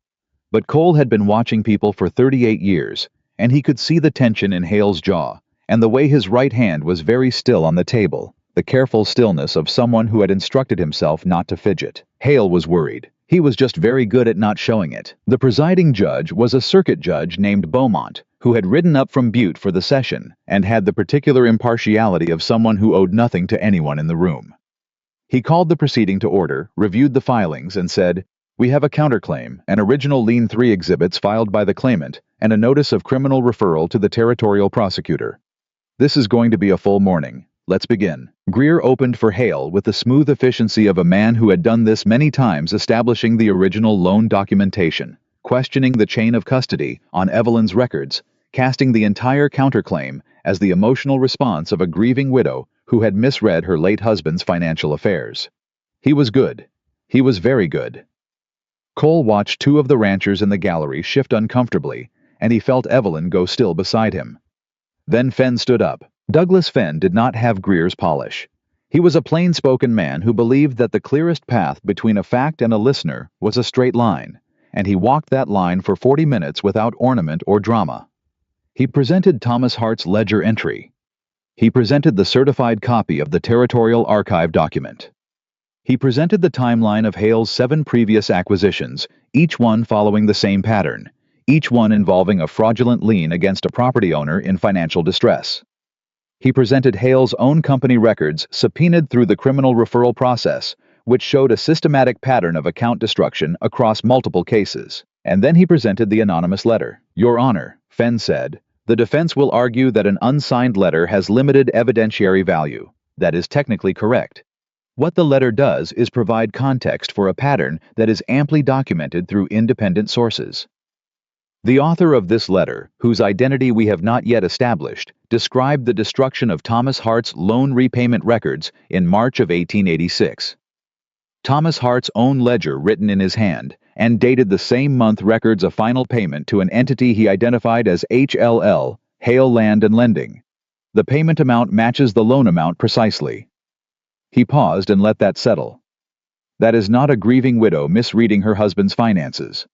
But Cole had been watching people for 38 years, and he could see the tension in Hale's jaw, and the way his right hand was very still on the table, the careful stillness of someone who had instructed himself not to fidget. Hale was worried. He was just very good at not showing it. The presiding judge was a circuit judge named Beaumont, who had ridden up from Butte for the session and had the particular impartiality of someone who owed nothing to anyone in the room. He called the proceeding to order, reviewed the filings, and said, "We have a counterclaim, an original Lien 3 exhibits filed by the claimant, and a notice of criminal referral to the territorial prosecutor. This is going to be a full morning. Let's begin." Greer opened for Hale with the smooth efficiency of a man who had done this many times, establishing the original loan documentation, questioning the chain of custody on Evelyn's records, casting the entire counterclaim as the emotional response of a grieving widow who had misread her late husband's financial affairs. He was good. He was very good. Cole watched two of the ranchers in the gallery shift uncomfortably, and he felt Evelyn go still beside him. Then Fenn stood up. Douglas Fenn did not have Greer's polish. He was a plain-spoken man who believed that the clearest path between a fact and a listener was a straight line, and he walked that line for 40 minutes without ornament or drama. He presented Thomas Hart's ledger entry. He presented the certified copy of the Territorial Archive document. He presented the timeline of Hale's 7 previous acquisitions, each one following the same pattern, each one involving a fraudulent lien against a property owner in financial distress. He presented Hale's own company records subpoenaed through the criminal referral process, which showed a systematic pattern of account destruction across multiple cases. And then he presented the anonymous letter. "Your Honor," Fenn said, "the defense will argue that an unsigned letter has limited evidentiary value. That is technically correct. What the letter does is provide context for a pattern that is amply documented through independent sources." The author of this letter, whose identity we have not yet established, described the destruction of Thomas Hart's loan repayment records in March of 1886. Thomas Hart's own ledger written in his hand, and dated the same month, records a final payment to an entity he identified as HLL, Hale Land and Lending. The payment amount matches the loan amount precisely. He paused and let that settle. That is not a grieving widow misreading her husband's finances.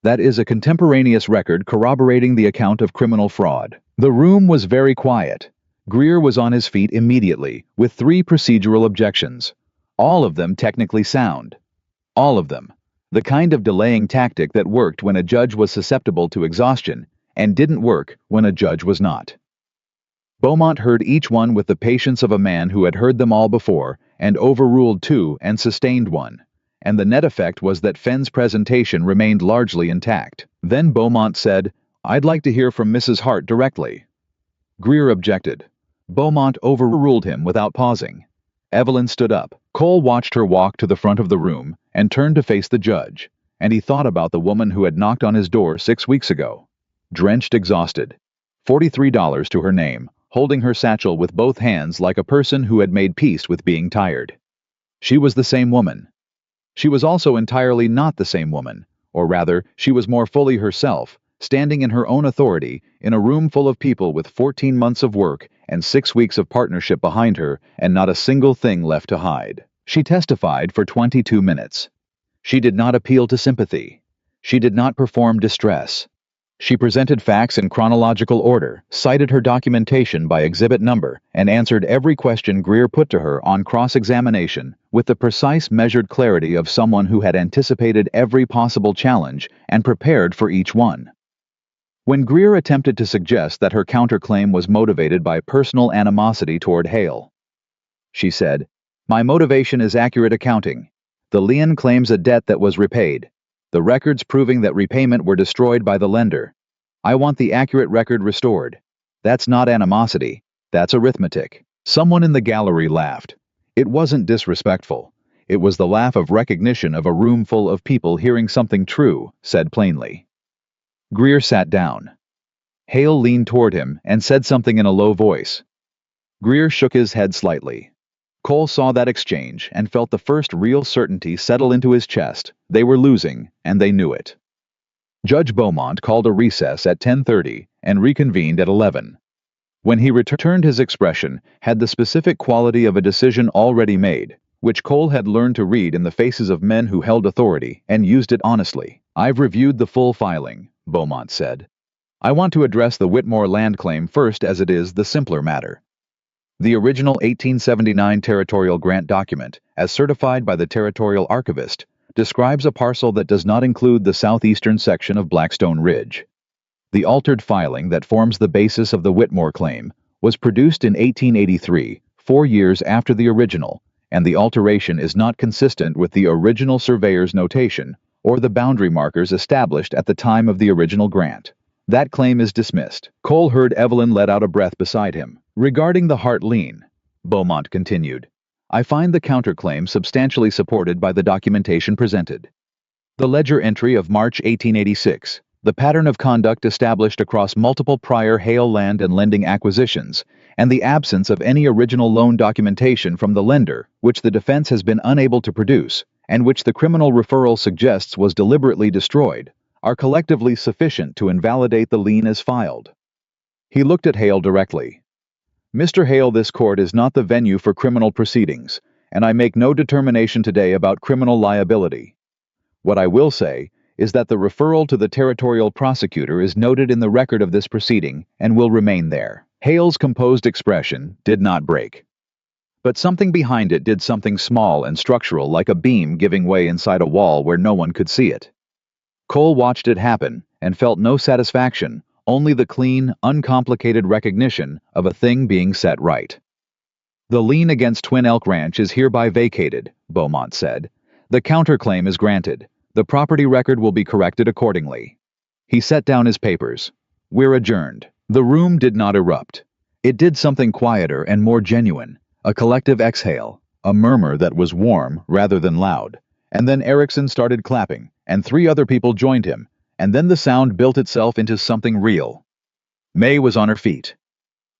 That is a contemporaneous record corroborating the account of criminal fraud. The room was very quiet. Greer was on his feet immediately, with 3 procedural objections. All of them technically sound. All of them. The kind of delaying tactic that worked when a judge was susceptible to exhaustion, and didn't work when a judge was not. Beaumont heard each one with the patience of a man who had heard them all before, and overruled 2 and sustained 1. And the net effect was that Fenn's presentation remained largely intact. Then Beaumont said, "I'd like to hear from Mrs. Hart directly." Greer objected. Beaumont overruled him without pausing. Evelyn stood up. Cole watched her walk to the front of the room and turned to face the judge, and he thought about the woman who had knocked on his door 6 weeks ago. Drenched, exhausted. $43 to her name, holding her satchel with both hands like a person who had made peace with being tired. She was the same woman. She was also entirely not the same woman, or rather, she was more fully herself, standing in her own authority, in a room full of people with 14 months of work and 6 weeks of partnership behind her, and not a single thing left to hide. She testified for 22 minutes. She did not appeal to sympathy. She did not perform distress. She presented facts in chronological order, cited her documentation by exhibit number, and answered every question Greer put to her on cross-examination with the precise measured clarity of someone who had anticipated every possible challenge and prepared for each one. When Greer attempted to suggest that her counterclaim was motivated by personal animosity toward Hale, she said, "My motivation is accurate accounting. The lien claims a debt that was repaid. The records proving that repayment were destroyed by the lender. I want the accurate record restored. That's not animosity. That's arithmetic." Someone in the gallery laughed. It wasn't disrespectful. It was the laugh of recognition of a room full of people hearing something true, said plainly. Greer sat down. Hale leaned toward him and said something in a low voice. Greer shook his head slightly. Cole saw that exchange and felt the first real certainty settle into his chest. They were losing, and they knew it. Judge Beaumont called a recess at 10:30 and reconvened at 11. When he returned, his expression had the specific quality of a decision already made, which Cole had learned to read in the faces of men who held authority and used it honestly. "I've reviewed the full filing," Beaumont said. "I want to address the Whitmore land claim first, as it is the simpler matter. The original 1879 territorial grant document, as certified by the territorial archivist, describes a parcel that does not include the southeastern section of Blackstone Ridge. The altered filing that forms the basis of the Whitmore claim was produced in 1883, 4 years after the original, and the alteration is not consistent with the original surveyor's notation or the boundary markers established at the time of the original grant. That claim is dismissed." Cole heard Evelyn let out a breath beside him. "Regarding the Hart lien," Beaumont continued, "I find the counterclaim substantially supported by the documentation presented. The ledger entry of March 1886, the pattern of conduct established across multiple prior Hale land and lending acquisitions, and the absence of any original loan documentation from the lender, which the defense has been unable to produce, and which the criminal referral suggests was deliberately destroyed, are collectively sufficient to invalidate the lien as filed." He looked at Hale directly. "Mr. Hale, this court is not the venue for criminal proceedings, and I make no determination today about criminal liability. What I will say is that the referral to the territorial prosecutor is noted in the record of this proceeding and will remain there." Hale's composed expression did not break. But something behind it did, something small and structural, like a beam giving way inside a wall where no one could see it. Cole watched it happen and felt no satisfaction, only the clean, uncomplicated recognition of a thing being set right. "The lien against Twin Elk Ranch is hereby vacated," Beaumont said. "The counterclaim is granted. The property record will be corrected accordingly." He set down his papers. "We're adjourned." The room did not erupt. It did something quieter and more genuine, a collective exhale, a murmur that was warm rather than loud. And then Erickson started clapping, and 3 other people joined him, and then the sound built itself into something real. May was on her feet.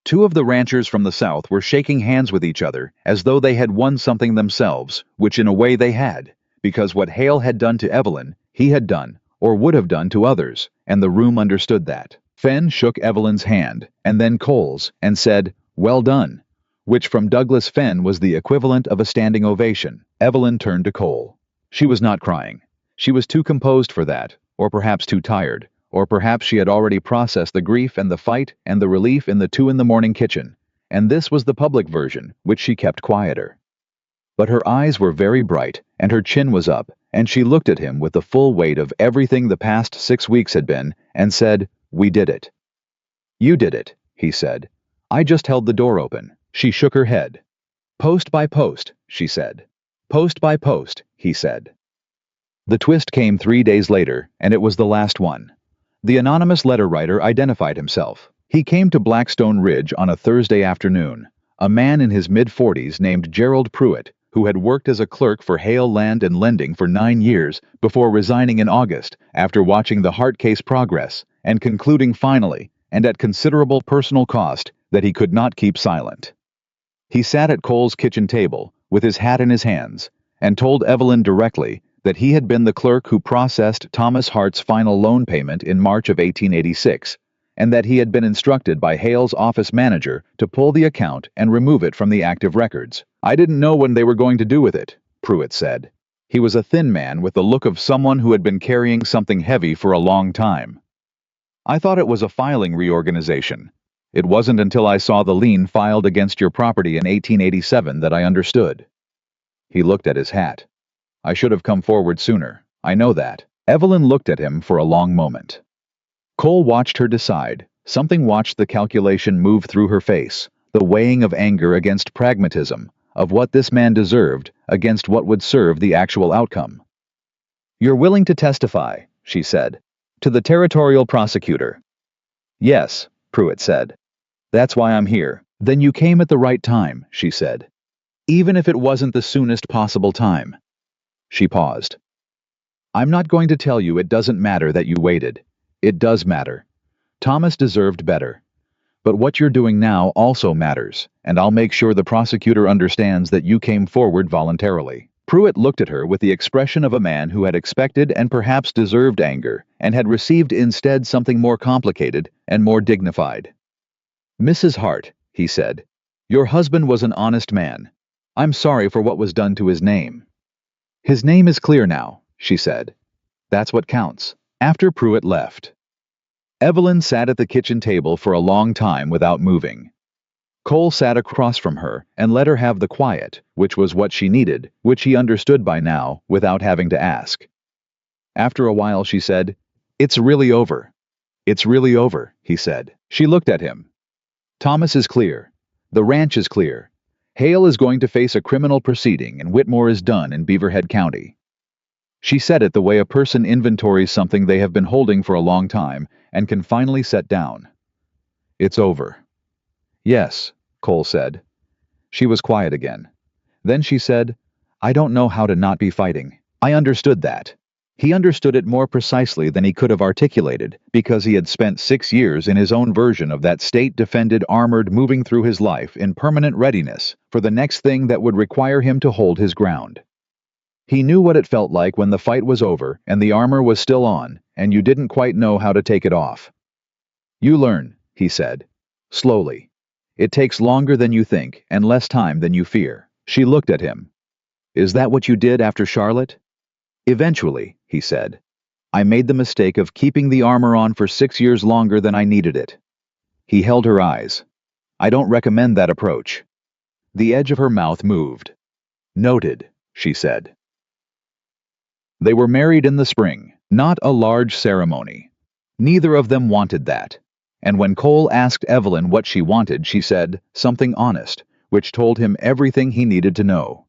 2 of the ranchers from the south were shaking hands with each other as though they had won something themselves, which in a way they had, because what Hale had done to Evelyn, he had done, or would have done to others, and the room understood that. Fenn shook Evelyn's hand, and then Cole's, and said, "Well done," which from Douglas Fenn was the equivalent of a standing ovation. Evelyn turned to Cole. She was not crying. She was too composed for that, or perhaps too tired, or perhaps she had already processed the grief and the fight and the relief in the 2 in the morning kitchen, and this was the public version, which she kept quieter. But her eyes were very bright, and her chin was up, and she looked at him with the full weight of everything the past 6 weeks had been, and said, "We did it." "You did it," he said. "I just held the door open." She shook her head. "Post by post," she said. "Post by post," he said. The twist came 3 days later, and it was the last one. The anonymous letter writer identified himself. He came to Blackstone Ridge on a Thursday afternoon. A man in his mid-40s named Gerald Pruitt, who had worked as a clerk for Hale Land and Lending for 9 years before resigning in August after watching the Hart case progress and concluding finally, and at considerable personal cost, that he could not keep silent. He sat at Cole's kitchen table, with his hat in his hands, and told Evelyn directly that he had been the clerk who processed Thomas Hart's final loan payment in March of 1886, and that he had been instructed by Hale's office manager to pull the account and remove it from the active records. "I didn't know what they were going to do with it," Pruitt said. He was a thin man with the look of someone who had been carrying something heavy for a long time. "I thought it was a filing reorganization. It wasn't until I saw the lien filed against your property in 1887 that I understood." He looked at his hat. "I should have come forward sooner. I know that." Evelyn looked at him for a long moment. Cole watched her decide. Something watched the calculation move through her face, the weighing of anger against pragmatism, of what this man deserved against what would serve the actual outcome. "You're willing to testify," she said, "to the territorial prosecutor." "Yes," Pruitt said. "That's why I'm here." "Then you came at the right time," she said. "Even if it wasn't the soonest possible time." She paused. "I'm not going to tell you it doesn't matter that you waited. It does matter. Thomas deserved better. But what you're doing now also matters, and I'll make sure the prosecutor understands that you came forward voluntarily." Pruitt looked at her with the expression of a man who had expected and perhaps deserved anger, and had received instead something more complicated and more dignified. "Mrs. Hart," he said, "your husband was an honest man. I'm sorry for what was done to his name." "His name is clear now," she said. "That's what counts." After Pruitt left, Evelyn sat at the kitchen table for a long time without moving. Cole sat across from her and let her have the quiet, which was what she needed, which he understood by now without having to ask. After a while she said, "It's really over." "It's really over," he said. She looked at him. "Thomas is clear. The ranch is clear. Hale is going to face a criminal proceeding and Whitmore is done in Beaverhead County." She said it the way a person inventories something they have been holding for a long time and can finally set down. "It's over." "Yes," Cole said. She was quiet again. Then she said, "I don't know how to not be fighting." I understood that. He understood it more precisely than he could have articulated, because he had spent 6 years in his own version of that state-defended armored moving through his life in permanent readiness for the next thing that would require him to hold his ground. He knew what it felt like when the fight was over and the armor was still on, and you didn't quite know how to take it off. "You learn," he said. "Slowly. It takes longer than you think and less time than you fear." She looked at him. "Is that what you did after Charlotte?" "Eventually," he said. "I made the mistake of keeping the armor on for 6 years longer than I needed it." He held her eyes. "I don't recommend that approach." The edge of her mouth moved. "Noted," she said. They were married in the spring, not a large ceremony. Neither of them wanted that. And when Cole asked Evelyn what she wanted, she said something honest, which told him everything he needed to know.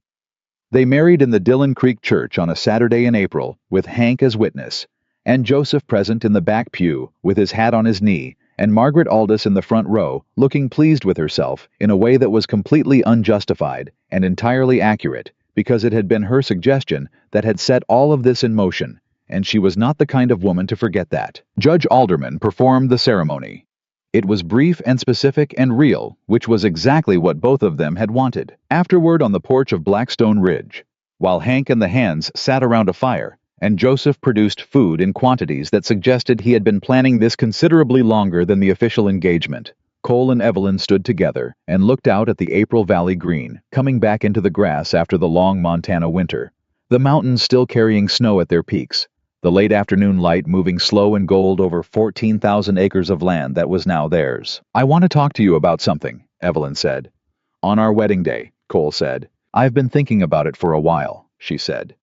They married in the Dillon Creek Church on a Saturday in April, with Hank as witness, and Joseph present in the back pew with his hat on his knee, and Margaret Aldous in the front row, looking pleased with herself in a way that was completely unjustified and entirely accurate, because it had been her suggestion that had set all of this in motion, and she was not the kind of woman to forget that. Judge Alderman performed the ceremony. It was brief and specific and real, which was exactly what both of them had wanted. Afterward, on the porch of Blackstone Ridge, while Hank and the hands sat around a fire, and Joseph produced food in quantities that suggested he had been planning this considerably longer than the official engagement, Cole and Evelyn stood together and looked out at the April Valley green, coming back into the grass after the long Montana winter, the mountains still carrying snow at their peaks, the late afternoon light moving slow and gold over 14,000 acres of land that was now theirs. "I want to talk to you about something," Evelyn said. "On our wedding day," Cole said. "I've been thinking about it for a while," she said.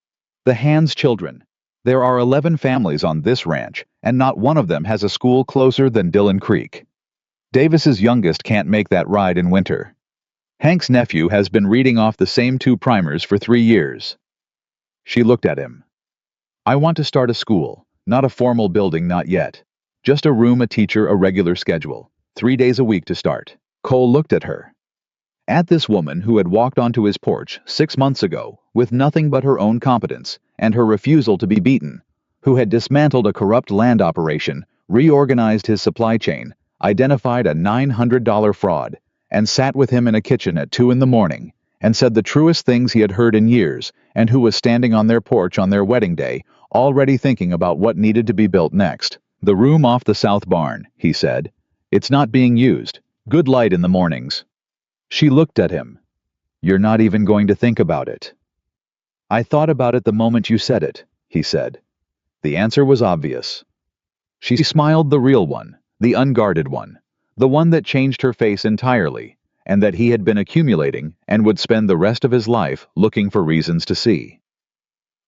"The Hands children. There are 11 families on this ranch, and not one of them has a school closer than Dillon Creek. Davis's youngest can't make that ride in winter. Hank's nephew has been reading off the same 2 primers for 3 years. She looked at him. "I want to start a school, not a formal building, not yet. Just a room, a teacher, a regular schedule. 3 days a week to start." Cole looked at her. At this woman who had walked onto his porch 6 months ago with nothing but her own competence and her refusal to be beaten, who had dismantled a corrupt land operation, reorganized his supply chain, identified a $900 fraud, and sat with him in a kitchen at 2 in the morning, and said the truest things he had heard in years, and who was standing on their porch on their wedding day, already thinking about what needed to be built next. "The room off the south barn," he said. "It's not being used. Good light in the mornings." She looked at him. "You're not even going to think about it." "I thought about it the moment you said it," he said. The answer was obvious. She smiled, the real one, the unguarded one, the one that changed her face entirely, and that he had been accumulating and would spend the rest of his life looking for reasons to see.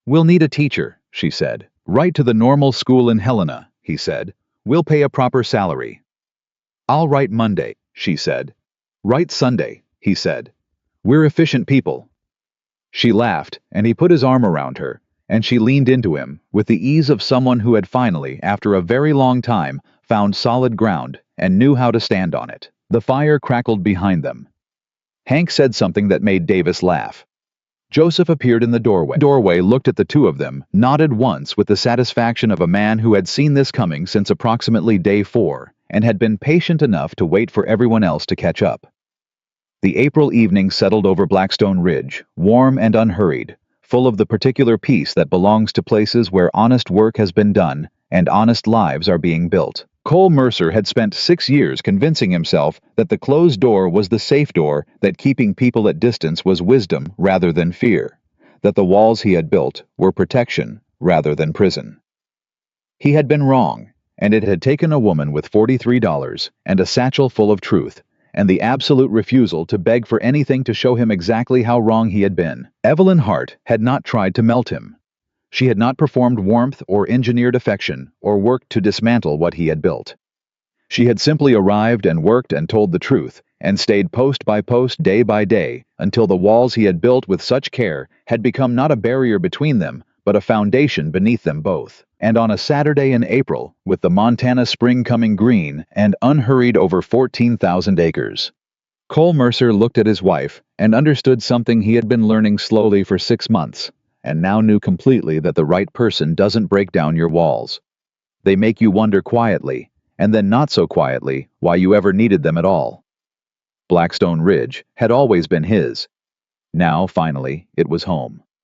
"We'll need a teacher," she said. "Write to the normal school in Helena," he said. "We'll pay a proper salary." "I'll write Monday," she said. "Write Sunday," he said. "We're efficient people." She laughed, and he put his arm around her, and she leaned into him with the ease of someone who had finally, after a very long time, found solid ground and knew how to stand on it. The fire crackled behind them. Hank said something that made Davis laugh. Joseph appeared in the doorway, looked at the two of them, nodded once with the satisfaction of a man who had seen this coming since approximately day 4, and had been patient enough to wait for everyone else to catch up. The April evening settled over Blackstone Ridge, warm and unhurried, full of the particular peace that belongs to places where honest work has been done and honest lives are being built. Cole Mercer had spent 6 years convincing himself that the closed door was the safe door, that keeping people at distance was wisdom rather than fear, that the walls he had built were protection rather than prison. He had been wrong, and it had taken a woman with $43 and a satchel full of truth, and the absolute refusal to beg for anything to show him exactly how wrong he had been. Evelyn Hart had not tried to melt him. She had not performed warmth or engineered affection or worked to dismantle what he had built. She had simply arrived and worked and told the truth, and stayed post by post, day by day, until the walls he had built with such care had become not a barrier between them, but a foundation beneath them both. And on a Saturday in April, with the Montana spring coming green and unhurried over 14,000 acres, Cole Mercer looked at his wife and understood something he had been learning slowly for 6 months, and now knew completely that the right person doesn't break down your walls. They make you wonder quietly, and then not so quietly, why you ever needed them at all. Blackstone Ridge had always been his. Now, finally, it was home.